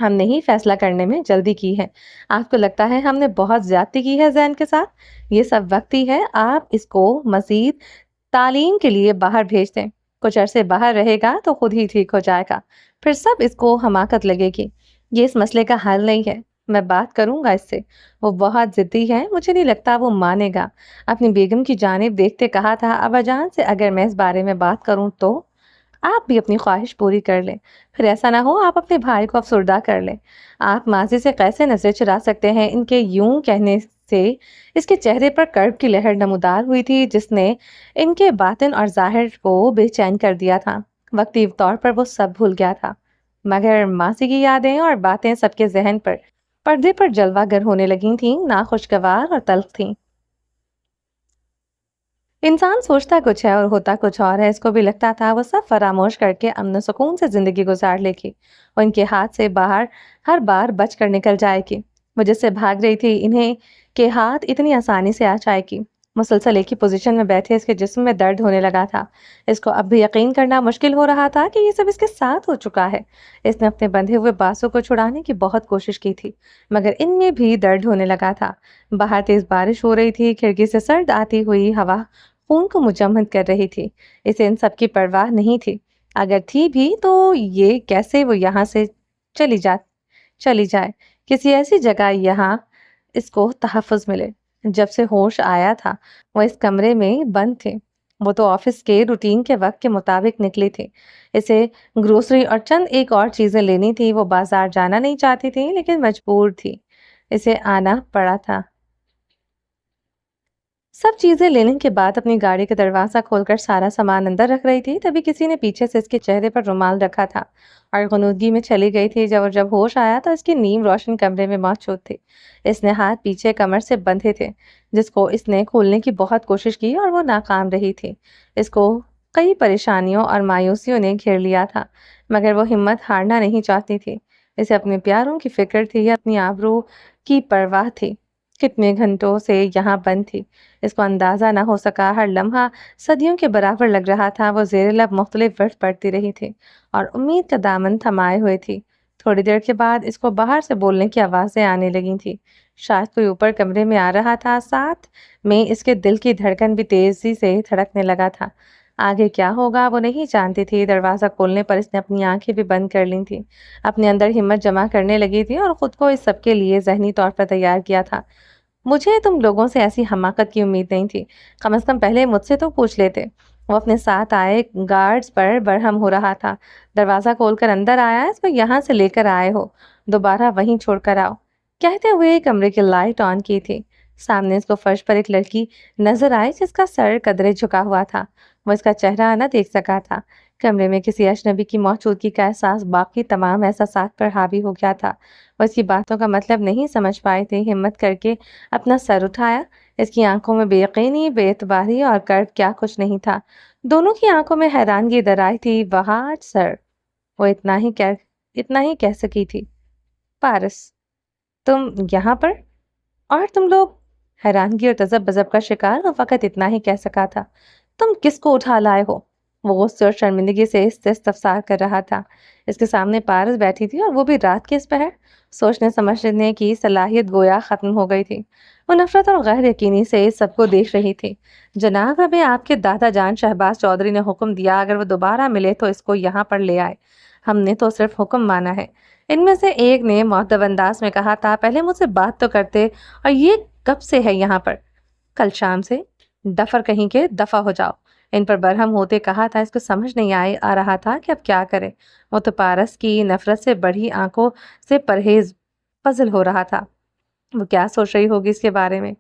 ہم نے ہی فیصلہ کرنے میں جلدی کی ہے۔ آپ کو لگتا ہے ہم نے بہت زیادتی کی ہے زین کے ساتھ؟ یہ سب وقت ہی ہے، آپ اس کو مزید تعلیم کے لیے باہر بھیج دیں۔ کچھ عرصے باہر رہے گا تو خود ہی ٹھیک ہو جائے گا، پھر سب اس کو حماقت لگے گی۔ یہ اس مسئلے کا حل نہیں ہے، میں بات کروں گا اس سے۔ وہ بہت ضدی ہے، مجھے نہیں لگتا وہ مانے گا۔ اپنی بیگم کی جانب دیکھتے کہا تھا، ابا جان سے اگر میں اس بارے میں بات کروں تو آپ بھی اپنی خواہش پوری کر لیں، پھر ایسا نہ ہو آپ اپنے بھائی کو افسردہ کر لیں۔ آپ ماضی سے کیسے نظر چرا سکتے ہیں؟ ان کے یوں کہنے سے اس کے چہرے پر کرب کی لہر نمودار ہوئی تھی، جس نے ان کے باطن اور ظاہر کو بے چین کر دیا تھا۔ وقتی طور پر وہ سب بھول گیا تھا، مگر ماضی کی یادیں اور باتیں سب کے ذہن پر پردے پر جلوہ گر ہونے لگی تھیں، ناخوشگوار اور تلخ تھیں۔ انسان سوچتا کچھ ہے اور ہوتا کچھ اور ہے۔ اس کو بھی لگتا تھا وہ سب فراموش کر کے امن و سکون سے زندگی گزار لے گی، وہ ان کے ہاتھ سے باہر ہر بار بچ کر نکل جائے گی۔ وہ جس سے بھاگ رہی تھی انہیں کے ہاتھ اتنی آسانی سے آ جائے گی۔ مسلسل ایک ہی پوزیشن میں بیٹھے اس کے جسم میں درد ہونے لگا تھا۔ اس کو اب بھی یقین کرنا مشکل ہو رہا تھا کہ یہ سب اس کے ساتھ ہو چکا ہے۔ اس نے اپنے بندھے ہوئے بازو کو چھڑانے کی بہت کوشش کی تھی، مگر ان میں بھی درد ہونے لگا تھا۔ باہر تیز بارش ہو رہی تھی، کھڑکی سے سرد آتی ہوئی ہوا خون کو مجمد کر رہی تھی۔ اسے ان سب کی پرواہ نہیں تھی، اگر تھی بھی تو یہ کیسے وہ یہاں سے چلی جائے، کسی ایسی جگہ یہاں اس کو تحفظ ملے۔ جب سے ہوش آیا تھا وہ اس کمرے میں بند تھے۔ وہ تو آفس کے روٹین کے وقت کے مطابق نکلی تھی۔ اسے گروسری اور چند ایک اور چیزیں لینی تھی۔ وہ بازار جانا نہیں چاہتی تھی لیکن مجبور تھی، اسے آنا پڑا تھا۔ سب چیزیں لینے کے بعد اپنی گاڑی کا دروازہ کھول کر سارا سامان اندر رکھ رہی تھی، تبھی کسی نے پیچھے سے اس کے چہرے پر رومال رکھا تھا اور غنودگی میں چلی گئی تھی۔ جب ہوش آیا تو اس کی نیم روشن کمرے میں موجود تھی۔ اس نے ہاتھ پیچھے کمر سے بندھے تھے، جس کو اس نے کھولنے کی بہت کوشش کی اور وہ ناکام رہی تھی۔ اس کو कई परेशानियों और मायूसियों ने घेर लिया था, मगर वो हिम्मत हारना नहीं चाहती थी। इसे अपने प्यारों की फिक्र थी या अपनी आबरू की परवाह थी। कितने घंटों से यहाँ बंद थी, इसको अंदाजा न हो सका। हर लम्हा सदियों के बराबर लग रहा था। वो ज़ेरे लब मुख्तलिफ वर्ड पढ़ती रही थी और उम्मीद का दामन थमाए हुए थी। थोड़ी देर के बाद इसको बाहर से बोलने की आवाज़ें आने लगी थी। शायद कोई ऊपर कमरे में आ रहा था। साथ में इसके दिल की धड़कन भी तेजी से धड़कने लगा था। आगे क्या होगा वो नहीं जानती थी। दरवाज़ा खोलने पर इसने अपनी आंखें भी बंद कर ली थी। अपने अंदर हिम्मत जमा करने लगी थी और खुद को इस सब के लिए ज़हनी तौर पर तैयार किया था। मुझे तुम लोगों से ऐसी हमाकत की उम्मीद नहीं थी। कम से कम पहले मुझसे तो पूछ लेते। वो अपने साथ आए गार्ड्स पर बरहम हो रहा था। दरवाज़ा खोलकर अंदर आया, इसको यहाँ से लेकर आए हो, दोबारा वहीं छोड़कर आओ, कहते हुए कमरे की लाइट ऑन की थी। सामने इसको फर्श पर एक लड़की नजर आई जिसका सर कदरे झुका हुआ था। वो इसका चेहरा न देख सका था। कमरे में किसी अजनबी की मौजूदगी का एहसास बाकी तमाम एहसासात पर हावी हो गया था। वो इसकी बातों का मतलब नहीं समझ पाए थे। हिम्मत करके अपना सर उठाया। इसकी आंखों में बेयकीनी, बेएतबारी और कर्व क्या कुछ नहीं था। दोनों की आंखों में हैरानगी दराई थी। वहाँ सर, वो इतना ही कह सकी थी। पारस, तुम यहाँ पर? और तुम लोग? हैरानगी और तजब बजब का शिकार वो फकत इतना ही कह सका था। तुम किसको उठा लाए हो? वो गुस्से और शर्मिंदगी से इस्तफसार कर रहा था। इसके सामने पारस बैठी थी और वो भी रात के इस पहर। सोचने समझने की सलाहियत गोया खत्म हो गई थी। वो नफरत और गैर यकीनी से इस सबको देख रही थी। जनाब, हमें आपके दादा जान शहबाज चौधरी ने हुक्म दिया, अगर वो दोबारा मिले तो इसको यहाँ पर ले आए। हमने तो सिर्फ हुक्म माना है। इनमें से एक ने मुअद्दब अंदाज में कहा था, पहले मुझसे बात तो करते। और ये कब से है यहाँ पर? कल शाम से। डफर कहीं के, दफा हो जाओ। इन पर बरहम होते कहा था। इसको समझ नहीं आ रहा था कि अब क्या करे। वो तो पारस की नफरत से बढ़ी आंखों से परहेज पजल हो रहा था। वो क्या सोच रही होगी इसके बारे में।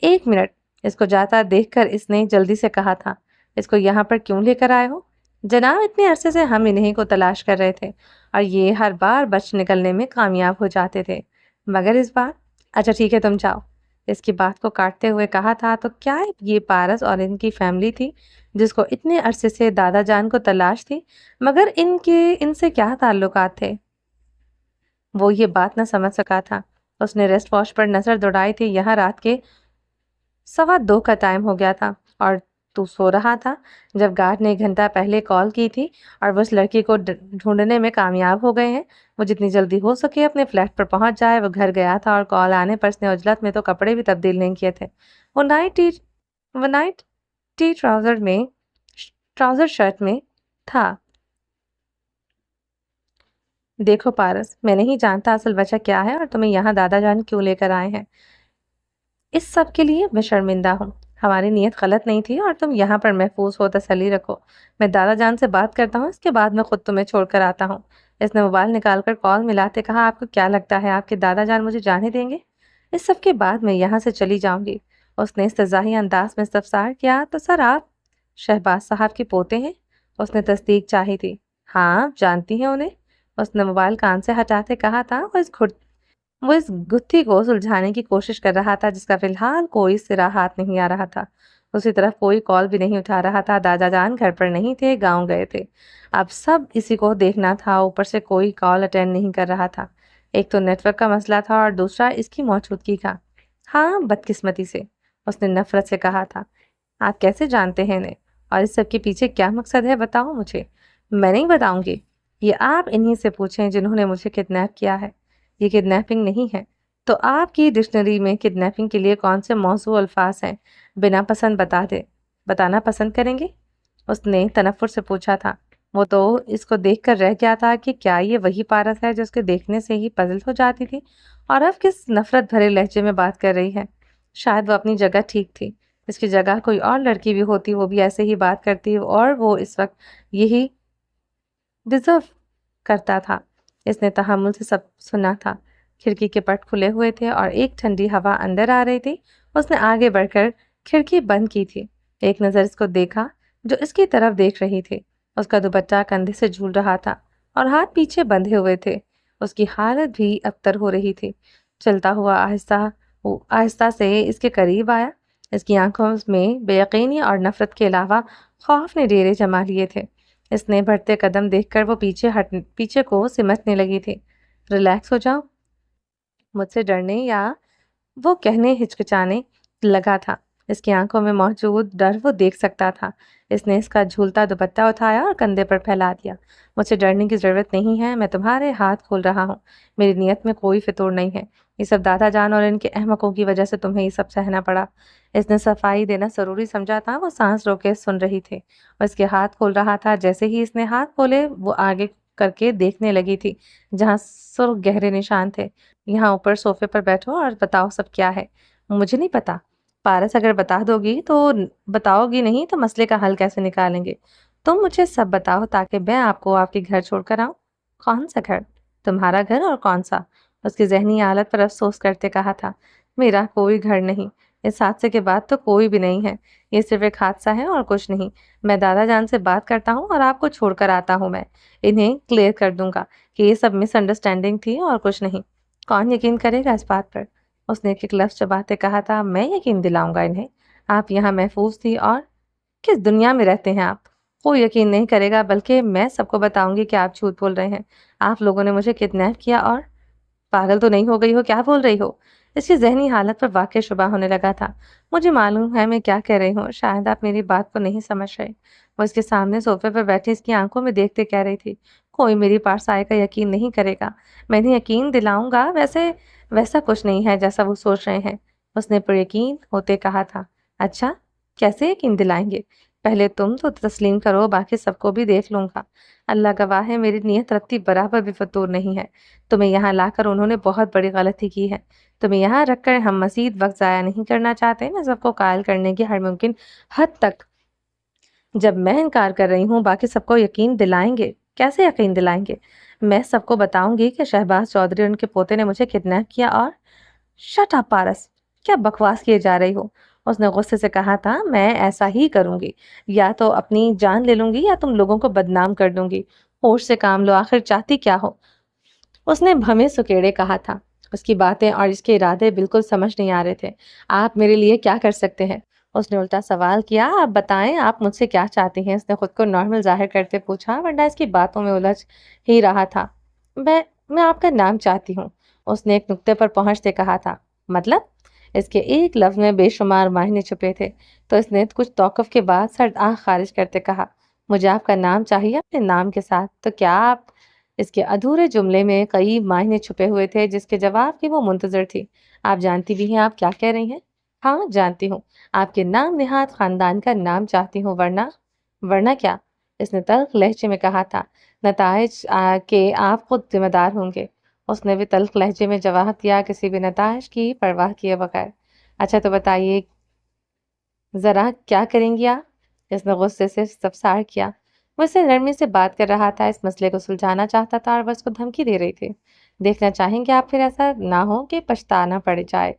एक मिनट, इसको जाता देखकर इसने जल्दी से कहा था, इसको यहाँ पर क्यों लेकर आए हो? जनाब, इतने अरसे से हम इन्हीं को तलाश कर रहे थे और ये हर बार बच निकलने में कामयाब हो जाते थे, मगर इस बार। अच्छा ठीक है, तुम जाओ। इसकी बात को काटते हुए कहा था, तो क्या ये पारस और इनकी फैमिली थी जिसको इतने अरसे से दादा जान को तलाश थी, मगर इनसे क्या ताल्लुकात थे? वो ये बात न समझ सका था। उसने रेस्ट वॉच पर नजर दौड़ाई थी। यहाँ रात के 2:15 का टाइम हो गया था और तू सो रहा था जब गार्ड ने 1 घंटा पहले कॉल की थी और वो उस लड़की को ढूंढने में कामयाब हो गए हैं। वो जितनी जल्दी हो सके अपने फ्लैट पर पहुंच जाए। वो घर गया था और कॉल आने पर उसने उजलत में तो कपड़े भी तब्दील नहीं किए थे। वो नाइट टी ट्राउजर शर्ट में था। देखो पारस, मैं नहीं जानता असल वजह क्या है और तुम्हें यहाँ दादा जान क्यों लेकर आए हैं। इस सब के लिए मैं शर्मिंदा हूँ। हमारी नीयत गलत नहीं थी और तुम यहाँ पर महफूज हो, तसल्ली रखो। मैं दादा जान से बात करता हूँ, इसके बाद मैं खुद तुम्हें छोड़कर आता हूँ। इसने मोबाइल निकालकर कॉल मिलाते कहा, आपको क्या लगता है आपके दादा जान मुझे जाने देंगे? इस सब के बाद मैं यहाँ से चली जाऊंगी। उसने इस्तज़ाही अंदाज में इस्तफसार किया, तो सर आप शहबाज साहब के पोते हैं? उसने तस्दीक चाही थी। हाँ, जानती हैं उन्हें? उसने मोबाइल कान से हटाते कहा था। वो इस गुत्थी को सुलझाने की कोशिश कर रहा था जिसका फिलहाल कोई सिरा हाथ नहीं आ रहा था। दूसरी तरफ कोई कॉल भी नहीं उठा रहा था। दादा जान घर पर नहीं थे, गांव गए थे। अब सब इसी को देखना था। ऊपर से कोई कॉल अटेंड नहीं कर रहा था। एक तो नेटवर्क का मसला था और दूसरा इसकी मौजूदगी का। हाँ, बदकिस्मती से, उसने नफरत से कहा था। आप कैसे जानते हैं इन्हें और इस सब के पीछे क्या मकसद है, बताओ मुझे। मैं नहीं बताऊंगी। ये आप इन्हीं से पूछें जिन्होंने मुझे किडनैप किया है। ये किडनैपिंग नहीं है। तो आपकी डिक्शनरी में किडनैपिंग के लिए कौन से मौजू अल्फाज हैं? बिना पसंद बताना पसंद करेंगे? उसने तनफ्फुर से पूछा था। वो तो इसको देखकर रह गया था कि क्या ये वही पारस है जो उसके देखने से ही पजल हो जाती थी और अब किस नफरत भरे लहजे में बात कर रही है। शायद वो अपनी जगह ठीक थी। इसकी जगह कोई और लड़की भी होती, वो भी ऐसे ही बात करती और वो इस वक्त यही डिजर्व करता था। इसने तहम्मुल से सब सुना था। खिड़की के पट खुले हुए थे और एक ठंडी हवा अंदर आ रही थी। उसने आगे बढ़कर खिड़की बंद की थी। एक नज़र इसको देखा जो इसकी तरफ देख रही थी। उसका दुपट्टा कंधे से झूल रहा था और हाथ पीछे बंधे हुए थे। उसकी हालत भी अबतर हो रही थी। चलता हुआ आहिस्ता आहिस्ता से इसके करीब आया। اس کی آنکھوں میں بے یقینی اور نفرت کے علاوہ خوف نے ڈیرے جما لیے تھے۔ اس نے بڑھتے قدم دیکھ کر وہ پیچھے کو سمٹنے لگی تھی۔ ریلیکس ہو جاؤ، مجھ سے ڈرنے یا وہ کہنے ہچکچانے لگا تھا۔ اس کی آنکھوں میں موجود ڈر وہ دیکھ سکتا تھا۔ اس نے اس کا جھولتا دوپٹہ اٹھایا اور کندھے پر پھیلا دیا۔ مجھ سے ڈرنے کی ضرورت نہیں ہے، میں تمہارے ہاتھ کھول رہا ہوں۔ میری نیت میں کوئی فطور نہیں ہے۔ یہ سب دادا جان اور ان کے احمقوں کی وجہ سے تمہیں یہ سب سہنا پڑا۔ اس نے صفائی دینا ضروری سمجھا تھا۔ وہ سانس روکے سن رہی تھی اور اس کے ہاتھ کھول رہا تھا۔ جیسے ہی اس نے ہاتھ کھولے وہ آگے کر کے دیکھنے لگی تھی جہاں سرخ گہرے نشان تھے۔ یہاں اوپر صوفے پر بیٹھو اور بتاؤ سب کیا ہے۔ مجھے نہیں پتا پارس، اگر بتاؤ گی نہیں تو مسئلے کا حل کیسے نکالیں گے؟ تم مجھے سب بتاؤ تاکہ میں آپ کو آپ کے گھر چھوڑ کر آؤں۔ کون سا گھر؟ تمہارا گھر، اور کون سا؟ اس کی ذہنی حالت پر افسوس کرتے کہا تھا۔ میرا کوئی گھر نہیں، اس حادثے کے بعد تو کوئی بھی نہیں ہے۔ یہ صرف ایک حادثہ ہے اور کچھ نہیں۔ میں دادا جان سے بات کرتا ہوں اور آپ کو چھوڑ کر آتا ہوں۔ میں انہیں کلیئر کر دوں گا کہ یہ سب مس انڈرسٹینڈنگ تھی اور کچھ نہیں۔ کون یقین کرے گا اس بات پر؟ اس نے ایک لفظ چباتے کہا تھا۔ میں یقین دلاؤں گا انہیں۔ آپ یہاں محفوظ تھی، اور کس دنیا میں رہتے ہیں آپ؟ کوئی یقین نہیں کرے گا، بلکہ میں سب کو بتاؤں گی کہ آپ جھوٹ بول رہے ہیں۔ آپ لوگوں نے مجھے کڈنیپ کیا اور… پاگل تو نہیں ہو گئی ہو؟ کیا بول رہی ہو؟ اس کی ذہنی حالت پر واقع شبہ ہونے لگا تھا۔ مجھے معلوم ہے میں کیا کہہ رہی ہوں، شاید آپ میری بات کو نہیں سمجھ رہے۔ وہ اس کے سامنے صوفے پر بیٹھی اس کی آنکھوں میں دیکھتے کہہ رہی تھی۔ کوئی میری پاس آئے کا یقین نہیں کرے گا۔ میں انہیں یقین دلاؤں گا، ویسا کچھ نہیں ہے جیسا وہ سوچ رہے ہیں۔ اس نے پر یقین ہوتے کہا تھا۔ اچھا، کیسے یقین دلائیں گے؟ پہلے تم تو تسلیم کرو، باقی سب کو بھی دیکھ لوں گا۔ اللہ گواہ ہے میری نیت رتی برابر بھی فطور نہیں ہے۔ تمہیں یہاں لا کر انہوں نے بہت بڑی غلطی کی ہے۔ تمہیں یہاں رکھ کر ہم مزید وقت ضائع نہیں کرنا چاہتے۔ میں سب کو قائل کرنے کی ہر ممکن حد تک جب میں انکار کر رہی ہوں، باقی سب کو یقین دلائیں گے۔ کیسے یقین دلائیں گے؟ میں سب کو بتاؤں گی کہ شہباز چودھری اور ان کے پوتے نے مجھے کڈنیپ کیا اور… شٹ اپ پارس، کیا بکواس کیے جا رہی ہو؟ اس نے غصے سے کہا تھا۔ میں ایسا ہی کروں گی، یا تو اپنی جان لے لوں گی یا تم لوگوں کو بدنام کر دوں گی۔ ہوش سے کام لو، آخر چاہتی کیا ہو؟ اس نے بھمے سکیڑے کہا تھا۔ اس کی باتیں اور اس کے ارادے بالکل سمجھ نہیں آ رہے تھے۔ آپ میرے لیے کیا کر سکتے ہیں؟ اس نے الٹا سوال کیا۔ آپ بتائیں، آپ مجھ سے کیا چاہتی ہیں؟ اس نے خود کو نارمل ظاہر کرتے پوچھا، ورنہ اس کی باتوں میں الجھ ہی رہا تھا۔ میں آپ کا نام چاہتی ہوں، اس نے ایک نقطے پر پہنچتے کہا تھا۔ مطلب؟ اس کے ایک لفظ میں بے شمار معنی چھپے تھے، تو اس نے کچھ توقف کے بعد سرد آنکھ خارج کرتے کہا۔ مجھے آپ کا نام چاہیے اپنے نام کے ساتھ۔ تو کیا آپ… اس کے ادھورے جملے میں کئی معنی چھپے ہوئے تھے جس کے جواب کی وہ منتظر تھی۔ آپ جانتی بھی ہیں آپ کیا کہہ رہی ہیں؟ ہاں جانتی ہوں، آپ کے نام نہاد خاندان کا نام چاہتی ہوں، ورنہ کیا؟ اس نے تلخ لہجے میں کہا تھا۔ نتائج کے آپ خود ذمہ دار ہوں گے، اس نے بھی تلخ لہجے میں جواب دیا، کسی بھی نتائج کی پرواہ کیے بغیر۔ اچھا تو بتائیے ذرا کیا کریں گی آپ؟ اس نے غصے سے استفسار کیا۔ وہ اسے نرمی سے بات کر رہا تھا، اس مسئلے کو سلجھانا چاہتا تھا، اور وہ اس کو دھمکی دے رہی تھی۔ دیکھنا چاہیں گے آپ، پھر ایسا نہ ہو کہ پچھتانا پڑ جائے۔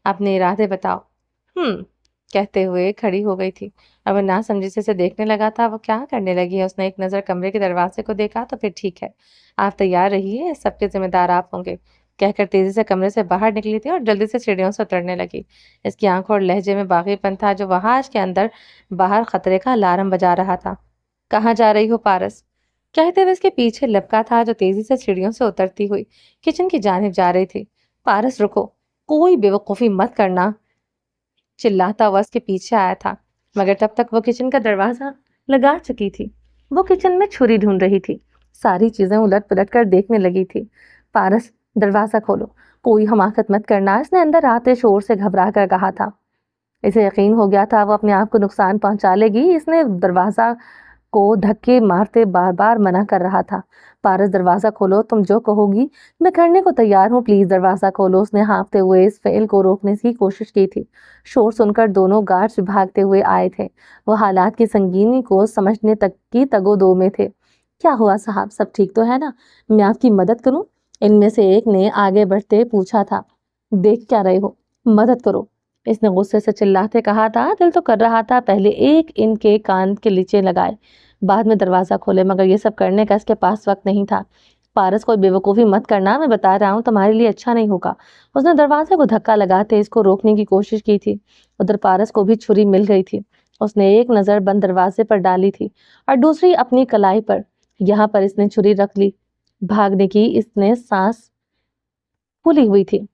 اپنے ارادے بتاؤ۔ کہتے ہوئے کھڑی ہو گئی تھی، اور وہ نہ سمجھی سے دیکھنے لگا تھا۔ وہ کیا کرنے لگی ہے؟ اس نے ایک نظر کمرے کے دروازے کو دیکھا۔ تو پھر ٹھیک ہے، آپ تیار رہیے، سب کے ذمہ دار آپ ہوں گے، کہہ کر تیزی سے کمرے سے باہر نکلی تھی اور جلدی سے سیڑھیوں سے اترنے لگی۔ اس کی آنکھوں اور لہجے میں باغی پن تھا جو وحاش کے اندر باہر خطرے کا الارم بجا رہا تھا۔ کہاں جا رہی ہو پارس؟ کہتے ہوئے اس کے پیچھے لپکا تھا جو تیزی سے سیڑھیوں سے اترتی ہوئی کچن کی جانب جا رہی تھی۔ پارس رکو، کوئی بے وقوفی مت کرنا، چلاتا ہوا اس کے پیچھے آیا تھا، مگر تب تک وہ کچن کا دروازہ لگا چکی تھی۔ وہ کچن میں چھری ڈھونڈ رہی تھی، ساری چیزیں الٹ پلٹ کر دیکھنے لگی تھی۔ پارس دروازہ کھولو، کوئی حماقت مت کرنا، اس نے اندر آتے شور سے گھبرا کر کہا تھا۔ اسے یقین ہو گیا تھا وہ اپنے آپ کو نقصان پہنچا لے گی، اس نے دروازہ کو دھکے مارتے بار بار منع کر رہا تھا۔ پارس دروازہ کھولو، تم جو کہو گی میں کرنے کو تیار ہوں، پلیز دروازہ کھولو۔ اس نے ہانپتے ہوئے اس فعل کو روکنے کی کوشش کی تھی۔ شور سن کر دونوں گارڈز بھاگتے ہوئے آئے تھے۔ وہ حالات کی سنگینی کو سمجھنے تک کی تگو دو میں تھے۔ کیا ہوا صاحب، سب ٹھیک تو ہے نا؟ میں آپ کی مدد کروں؟ ان میں سے ایک نے آگے بڑھتے پوچھا تھا۔ دیکھ کیا رہے ہو، مدد کرو، اس نے غصے سے چلاتے کہا تھا۔ دل تو کر رہا تھا پہلے ایک ان کے کان کے نیچے لگائے، بعد میں دروازہ کھولے، مگر یہ سب کرنے کا اس کے پاس وقت نہیں تھا۔ पारस कोई बेवकूफ़ी मत करना, मैं बता रहा हूँ तुम्हारे लिए अच्छा नहीं होगा। उसने दरवाजे को धक्का लगाते इसको रोकने की कोशिश की थी। उधर पारस को भी छुरी मिल गई थी। उसने एक नज़र बंद दरवाजे पर डाली थी और दूसरी अपनी कलाई पर। यहाँ पर इसने छुरी रख ली। भागने की इसने सांस फूली हुई थी।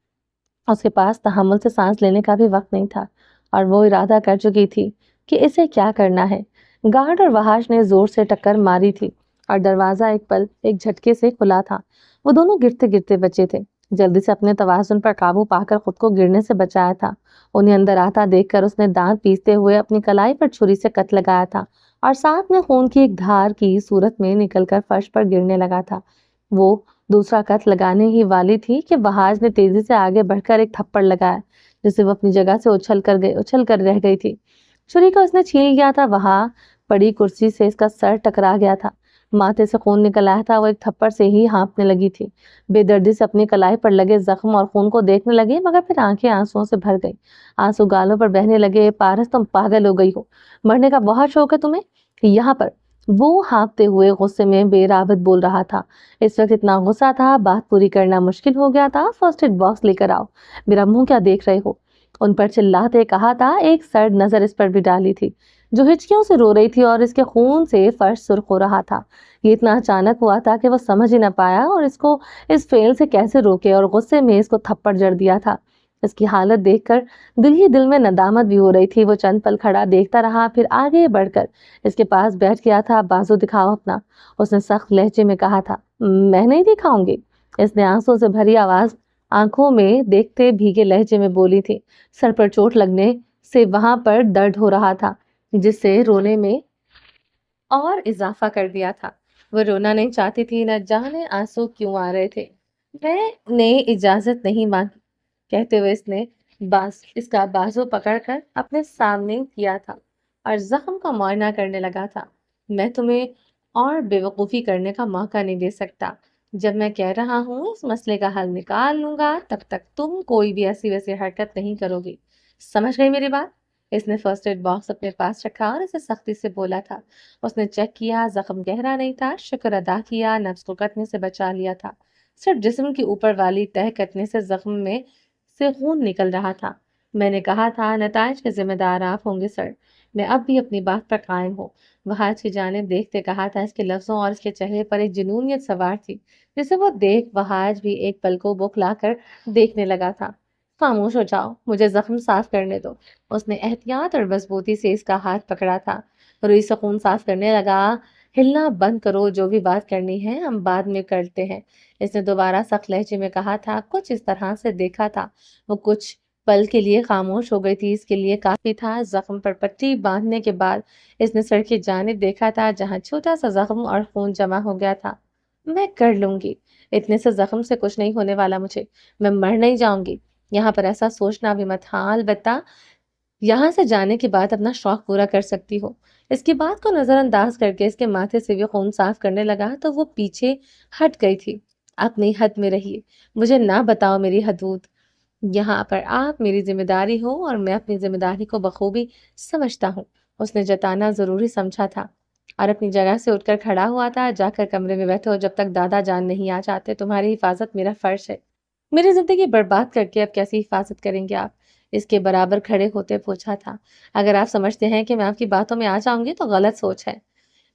उसके पास तहम्मुल से सांस लेने का भी वक्त नहीं था और वो इरादा कर चुकी थी कि इसे क्या करना है। गार्ड और वहाश ने जोर से टक्कर मारी थी और दरवाजा एक झटके से खुला था। वो दोनों गिरते गिरते बचे थे। जल्दी से अपने तवाज़ुन पर काबू पाकर खुद को गिरने से बचाया था। उन्हें अंदर आता देखकर उसने दांत पीसते हुए अपनी कलाई पर छुरी से कट लगाया था और साथ में खून की एक धार की सूरत में निकलकर फर्श पर गिरने लगा था। वो दूसरा कट लगाने ही वाली थी कि वहाज ने तेजी से आगे बढ़कर एक थप्पड़ लगाया, जिससे वो अपनी जगह से उछल कर रह गई थी। छुरी को उसने छीन लिया था। वहां पड़ी कुर्सी से इसका सर टकरा गया था। माथे से खून निकल आया था। वो एक थप्पड़ से ही हाँफने लगी थी। बेदर्दी से अपनी कलाई पर लगे जख्म और खून को देखने लगी, मगर फिर आंखें आंसुओं से भर गई। आंसू गालों पर बहने लगे। पारस, तुम पागल हो गई हो। मरने का बहुत शौक है तुम्हें। यहाँ पर वो हाँफते हुए गुस्से में बेराबत बोल रहा था। इस वक्त इतना गुस्सा था, बात पूरी करना मुश्किल हो गया था। फर्स्ट एड बॉक्स लेकर आओ। मेरा मुंह क्या देख रहे हो। उन पर चिल्लाते कहा था। एक सर्द नजर इस पर भी डाली थी, जो हिचकियों से रो रही थी और इसके खून से फर्श सुर्ख हो रहा था। ये इतना अचानक हुआ था कि वो समझ ही ना पाया और इसको इस फेल से कैसे रोके, और गुस्से में इसको थप्पड़ जड़ दिया था। इसकी हालत देखकर दिल ही दिल में नदामत भी हो रही थी। वो चंद पल खड़ा देखता रहा, फिर आगे बढ़कर इसके पास बैठ गया था। बाजू दिखाओ अपना, उसने सख्त लहजे में कहा था। मैं नहीं दिखाऊंगी, इसने आंसू से भरी आवाज आंखों में देखते भीगे लहजे में बोली थी। सर पर चोट लगने से वहां पर दर्द हो रहा था, जिससे रोने में और इजाफा कर दिया था। वो रोना नहीं चाहती थी, न जाने आंसू क्यों आ रहे थे। मैंने इजाजत नहीं मांगी, कहते हुए इसने इसका बाजू पकड़कर अपने सामने किया था और जख्म का मुआयना करने लगा था। मैं तुम्हें और बेवकूफ़ी करने का मौका नहीं दे सकता। जब मैं कह रहा हूँ इस मसले का हल निकाल लूंगा, तब तक तुम कोई भी ऐसी वैसी हरकत नहीं करोगी। समझ गई मेरी बात। इसने फर्स्ट एड बॉक्स अपने पास रखा और इसे सख्ती से बोला था। उसने चेक किया, जख्म गहरा नहीं था। शुक्र अदा किया, नफ्स को कटने से बचा लिया था। सिर्फ जिस्म की ऊपर वाली तह कटने से जख्म में से खून निकल रहा था। मैंने कहा था नताइज के जिम्मेदार आप होंगे सर। मैं अब भी अपनी बात पर कायम हूँ। वहाज की जानिब देखते कहा था। इसके लफ्जों और इसके चेहरे पर एक जुनूनियत सवार थी, जिसे वो देख वहाज भी एक पल को बुकला कर देखने लगा था। खामोश हो जाओ, मुझे जख्म साफ करने दो। उसने एहतियात और मजबूती से इसका हाथ पकड़ा था। रुई से खून साफ करने लगा। हिलना बंद करो, जो भी बात करनी है हम बाद में करते हैं, इसने दोबारा सख्त लहजे में कहा था। कुछ इस तरह से देखा था। वो कुछ पल के लिए खामोश हो गई थी, इसके लिए काफी था। जख्म पर पट्टी बांधने के बाद इसने सर की जानिब देखा था, जहां छोटा सा जख्म और खून जमा हो गया था। मैं कर लूंगी, इतने से जख्म से कुछ नहीं होने वाला मुझे। मैं मर नहीं जाऊंगी। यहाँ पर ऐसा सोचना भी मत। हाँ, अलबत्ता यहाँ से जाने के बाद अपना शौक पूरा कर सकती हो। इसकी बात को नजरअंदाज करके इसके माथे से भी खून साफ करने लगा तो वो पीछे हट गई थी। अपनी हद में रहिए, मुझे ना बताओ मेरी हदूद। यहाँ पर आप मेरी जिम्मेदारी हो और मैं अपनी जिम्मेदारी को बखूबी समझता हूँ, उसने जताना जरूरी समझा था और अपनी जगह से उठकर खड़ा हुआ था। जाकर कमरे में बैठो, जब तक दादा जान नहीं आ जाते। तुम्हारी हिफाजत मेरा फर्ज है। मेरी जिंदगी बर्बाद करके अब कैसी हिफाजत करेंगे आप। इसके बराबर खड़े होते पूछा था। अगर आप समझते हैं कि मैं आपकी बातों में आ जाऊंगी तो गलत सोच है।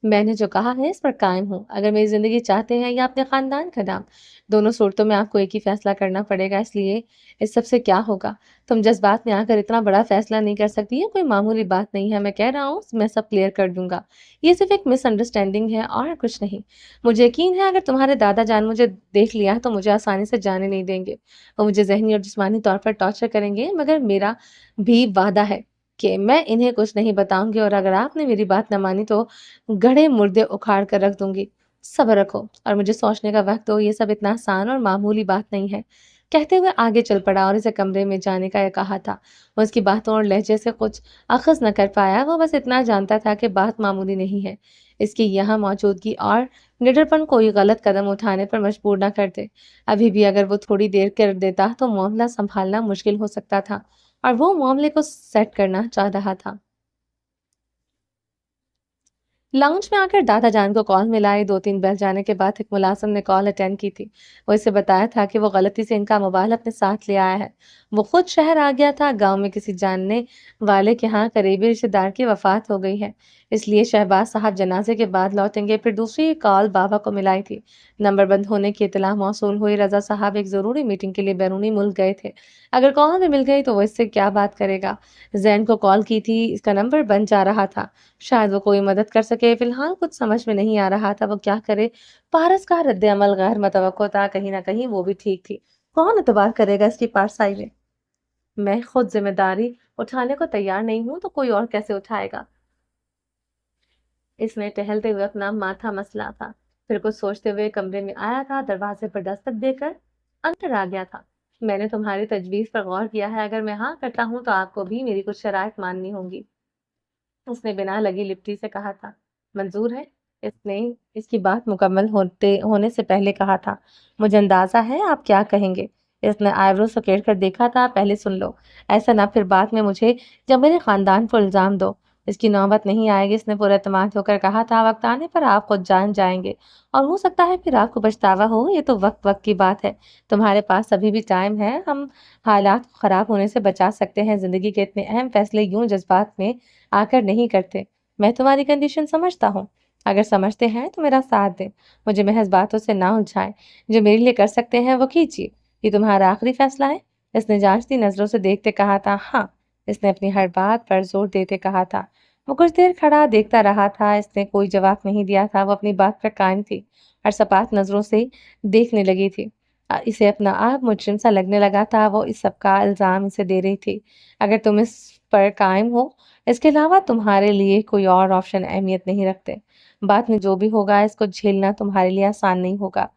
मैंने जो कहा है इस पर कायम हूँ। अगर मेरी जिंदगी चाहते हैं या अपने खानदान का नाम, दोनों सूरतों में आपको एक ही फैसला करना पड़ेगा। इसलिए इस सब से क्या होगा। तुम जज्बात में आकर इतना बड़ा फैसला नहीं कर सकती। है कोई मामूली बात नहीं है। मैं कह रहा हूँ मैं सब क्लियर कर दूंगा। ये सिर्फ एक मिसअंडरस्टैंडिंग है और कुछ नहीं। मुझे यकीन है अगर तुम्हारे दादा जान मुझे देख लिया तो मुझे आसानी से जाने नहीं देंगे। वो मुझे जहनी और जिस्मानी तौर पर टॉर्चर करेंगे, मगर मेरा भी वादा है कि मैं इन्हें कुछ नहीं बताऊंगी, और अगर आपने मेरी बात न मानी तो गड़े मुर्दे उखाड़ कर रख दूंगी। सब्र रखो और मुझे सोचने का वक्त दो। ये सब इतना आसान और मामूली बात नहीं है, कहते हुए आगे चल पड़ा और इसे कमरे में जाने का कहा था। वो उसकी बातों और लहजे से कुछ अखज़ न कर पाया। वो बस इतना जानता था कि बात मामूली नहीं है। इसकी यहाँ मौजूदगी और निडरपन कोई गलत कदम उठाने पर मजबूर न कर दे। अभी भी अगर वो थोड़ी देर कर देता तो मामला संभालना मुश्किल हो सकता था, और वो मामले को सेट करना चाह रहा था। लाउंज में आकर दादा जान को कॉल मिलाई। 2-3 बज जाने के बाद एक मुलाजिम ने कॉल अटेंड की थी। वो इसे बताया था कि वो गलती से इनका मोबाइल अपने साथ ले आया है। वो खुद शहर आ गया था। गांव में किसी जानने वाले के यहाँ करीबी रिश्तेदार की वफात हो गई है, इसलिए शहबाज साहब जनाजे के बाद लौटेंगे। फिर दूसरी कॉल बाबा को मिलाई थी। नंबर बंद होने की इतला मौसूल हुई। रजा साहब एक जरूरी मीटिंग के लिए बैरूनी मुल्क गए थे। अगर कॉल भी मिल गई तो वो इससे क्या बात करेगा। जैन को कॉल की थी, इसका नंबर बंद जा रहा था। शायद वो कोई मदद कर सके। फिलहाल कुछ समझ में नहीं आ रहा था वो क्या करे। पारस का रद्द अमल गैर मुतवक्को था। कहीं ना कहीं वो भी ठीक थी। कौन एतबार करेगा इसकी पारसाई में। मैं खुद जिम्मेदारी उठाने को तैयार नहीं हूं तो कोई और कैसे उठाएगा। इसने टहलते हुए अपना माथा मसला था। फिर कुछ सोचते हुए कमरे में आया था। दरवाजे पर दस्तक देकर अंदर आ गया था। मैंने तुम्हारी तजवीज पर गौर किया है। अगर मैं हाँ करता हूँ तो आपको भी मेरी कुछ शराइत माननी होंगी। उसने बिना लगी लिपटी से कहा था। मंजूर है। इसने इसकी बात मुकम्मल होने से पहले कहा था। मुझे अंदाजा है आप क्या कहेंगे। इसने आईब्रो सकेट कर देखा था। पहले सुन लो। ऐसा ना फिर बाद में मुझे जब मेरे खानदान पर इल्जाम दो। इसकी नौबत नहीं आएगी। इसने पूरा एतमाद होकर कहा था। वक्त आने पर आप खुद जान जाएंगे और हो सकता है फिर आपको पछतावा हो। ये तो वक्त वक्त की बात है। तुम्हारे पास अभी भी टाइम है। हम हालात को खराब होने से बचा सकते हैं। जिंदगी के इतने अहम फैसले यूं जज्बात में आकर नहीं करते। मैं तुम्हारी कंडीशन समझता हूँ। अगर समझते हैं तो मेरा साथ दें। मुझे महज बातों से ना उलझाएं। जो मेरे लिए कर सकते हैं वो कीजिए। ये तुम्हारा आखिरी फैसला है। इसने जांचती नजरों से देखते कहा था। हाँ। इसने अपनी हर बात पर जोर देते कहा था। वो कुछ देर खड़ा देखता रहा था। इसने कोई जवाब नहीं दिया था। वो अपनी बात पर कायम थी और सपाट नजरों से देखने लगी थी। इसे अपना आप मुजरिम सा लगने लगा था। वो इस सब का इल्जाम इसे दे रही थी। अगर तुम इस पर कायम हो, इसके अलावा तुम्हारे लिए कोई और ऑप्शन अहमियत नहीं रखते। बाद में जो भी होगा इसको झेलना तुम्हारे लिए आसान नहीं होगा।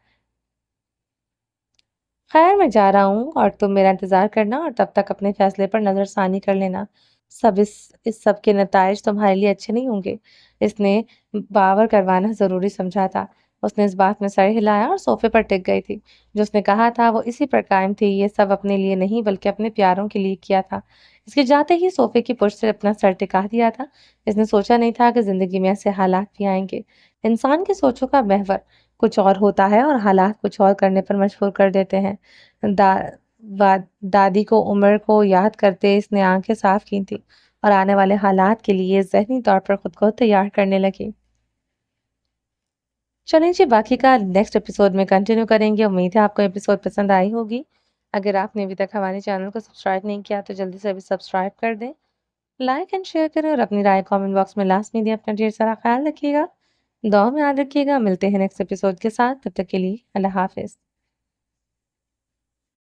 खैर मैं जा रहा हूँ और तुम मेरा इंतजार करना और तब तक अपने फैसले पर नजरसानी कर लेना। सब इस सब के नतायज तुम्हारे लिए अच्छे नहीं होंगे। इसने बावर करवाना जरूरी समझा था। उसने इस बात में सर हिलाया और सोफे पर टिक गई थी। जो उसने कहा था वो इसी पर कायम थी। ये सब अपने लिए नहीं बल्कि अपने प्यारों के लिए किया था। इसके जाते ही सोफे की पुष्ट से अपना सर टिका दिया था। इसने सोचा नहीं था कि जिंदगी में ऐसे हालात भी आएंगे। इंसान की सोचों का महवर कुछ और होता है और हालात कुछ और करने पर मजबूर कर देते हैं। दा, दादी को उम्र को याद करते इसने आंखें साफ की थी और आने वाले हालात के लिए ज़हनी तौर पर खुद को तैयार करने लगी। चलिए जी बाकी का नेक्स्ट एपिसोड में कंटिन्यू करेंगे। उम्मीद है आपको एपिसोड पसंद आई होगी। अगर आपने अभी तक हमारे चैनल को सब्सक्राइब नहीं किया तो जल्दी से अभी सब्सक्राइब कर दें। लाइक एंड शेयर करें और अपनी राय कमेंट बॉक्स में लास्ट में दिए। अपना ढेर सारा ख्याल रखिएगा। दुआ में याद रखिएगा। मिलते हैं नेक्स्ट एपिसोड के साथ। तब तक के लिए अल्लाह हाफिज़।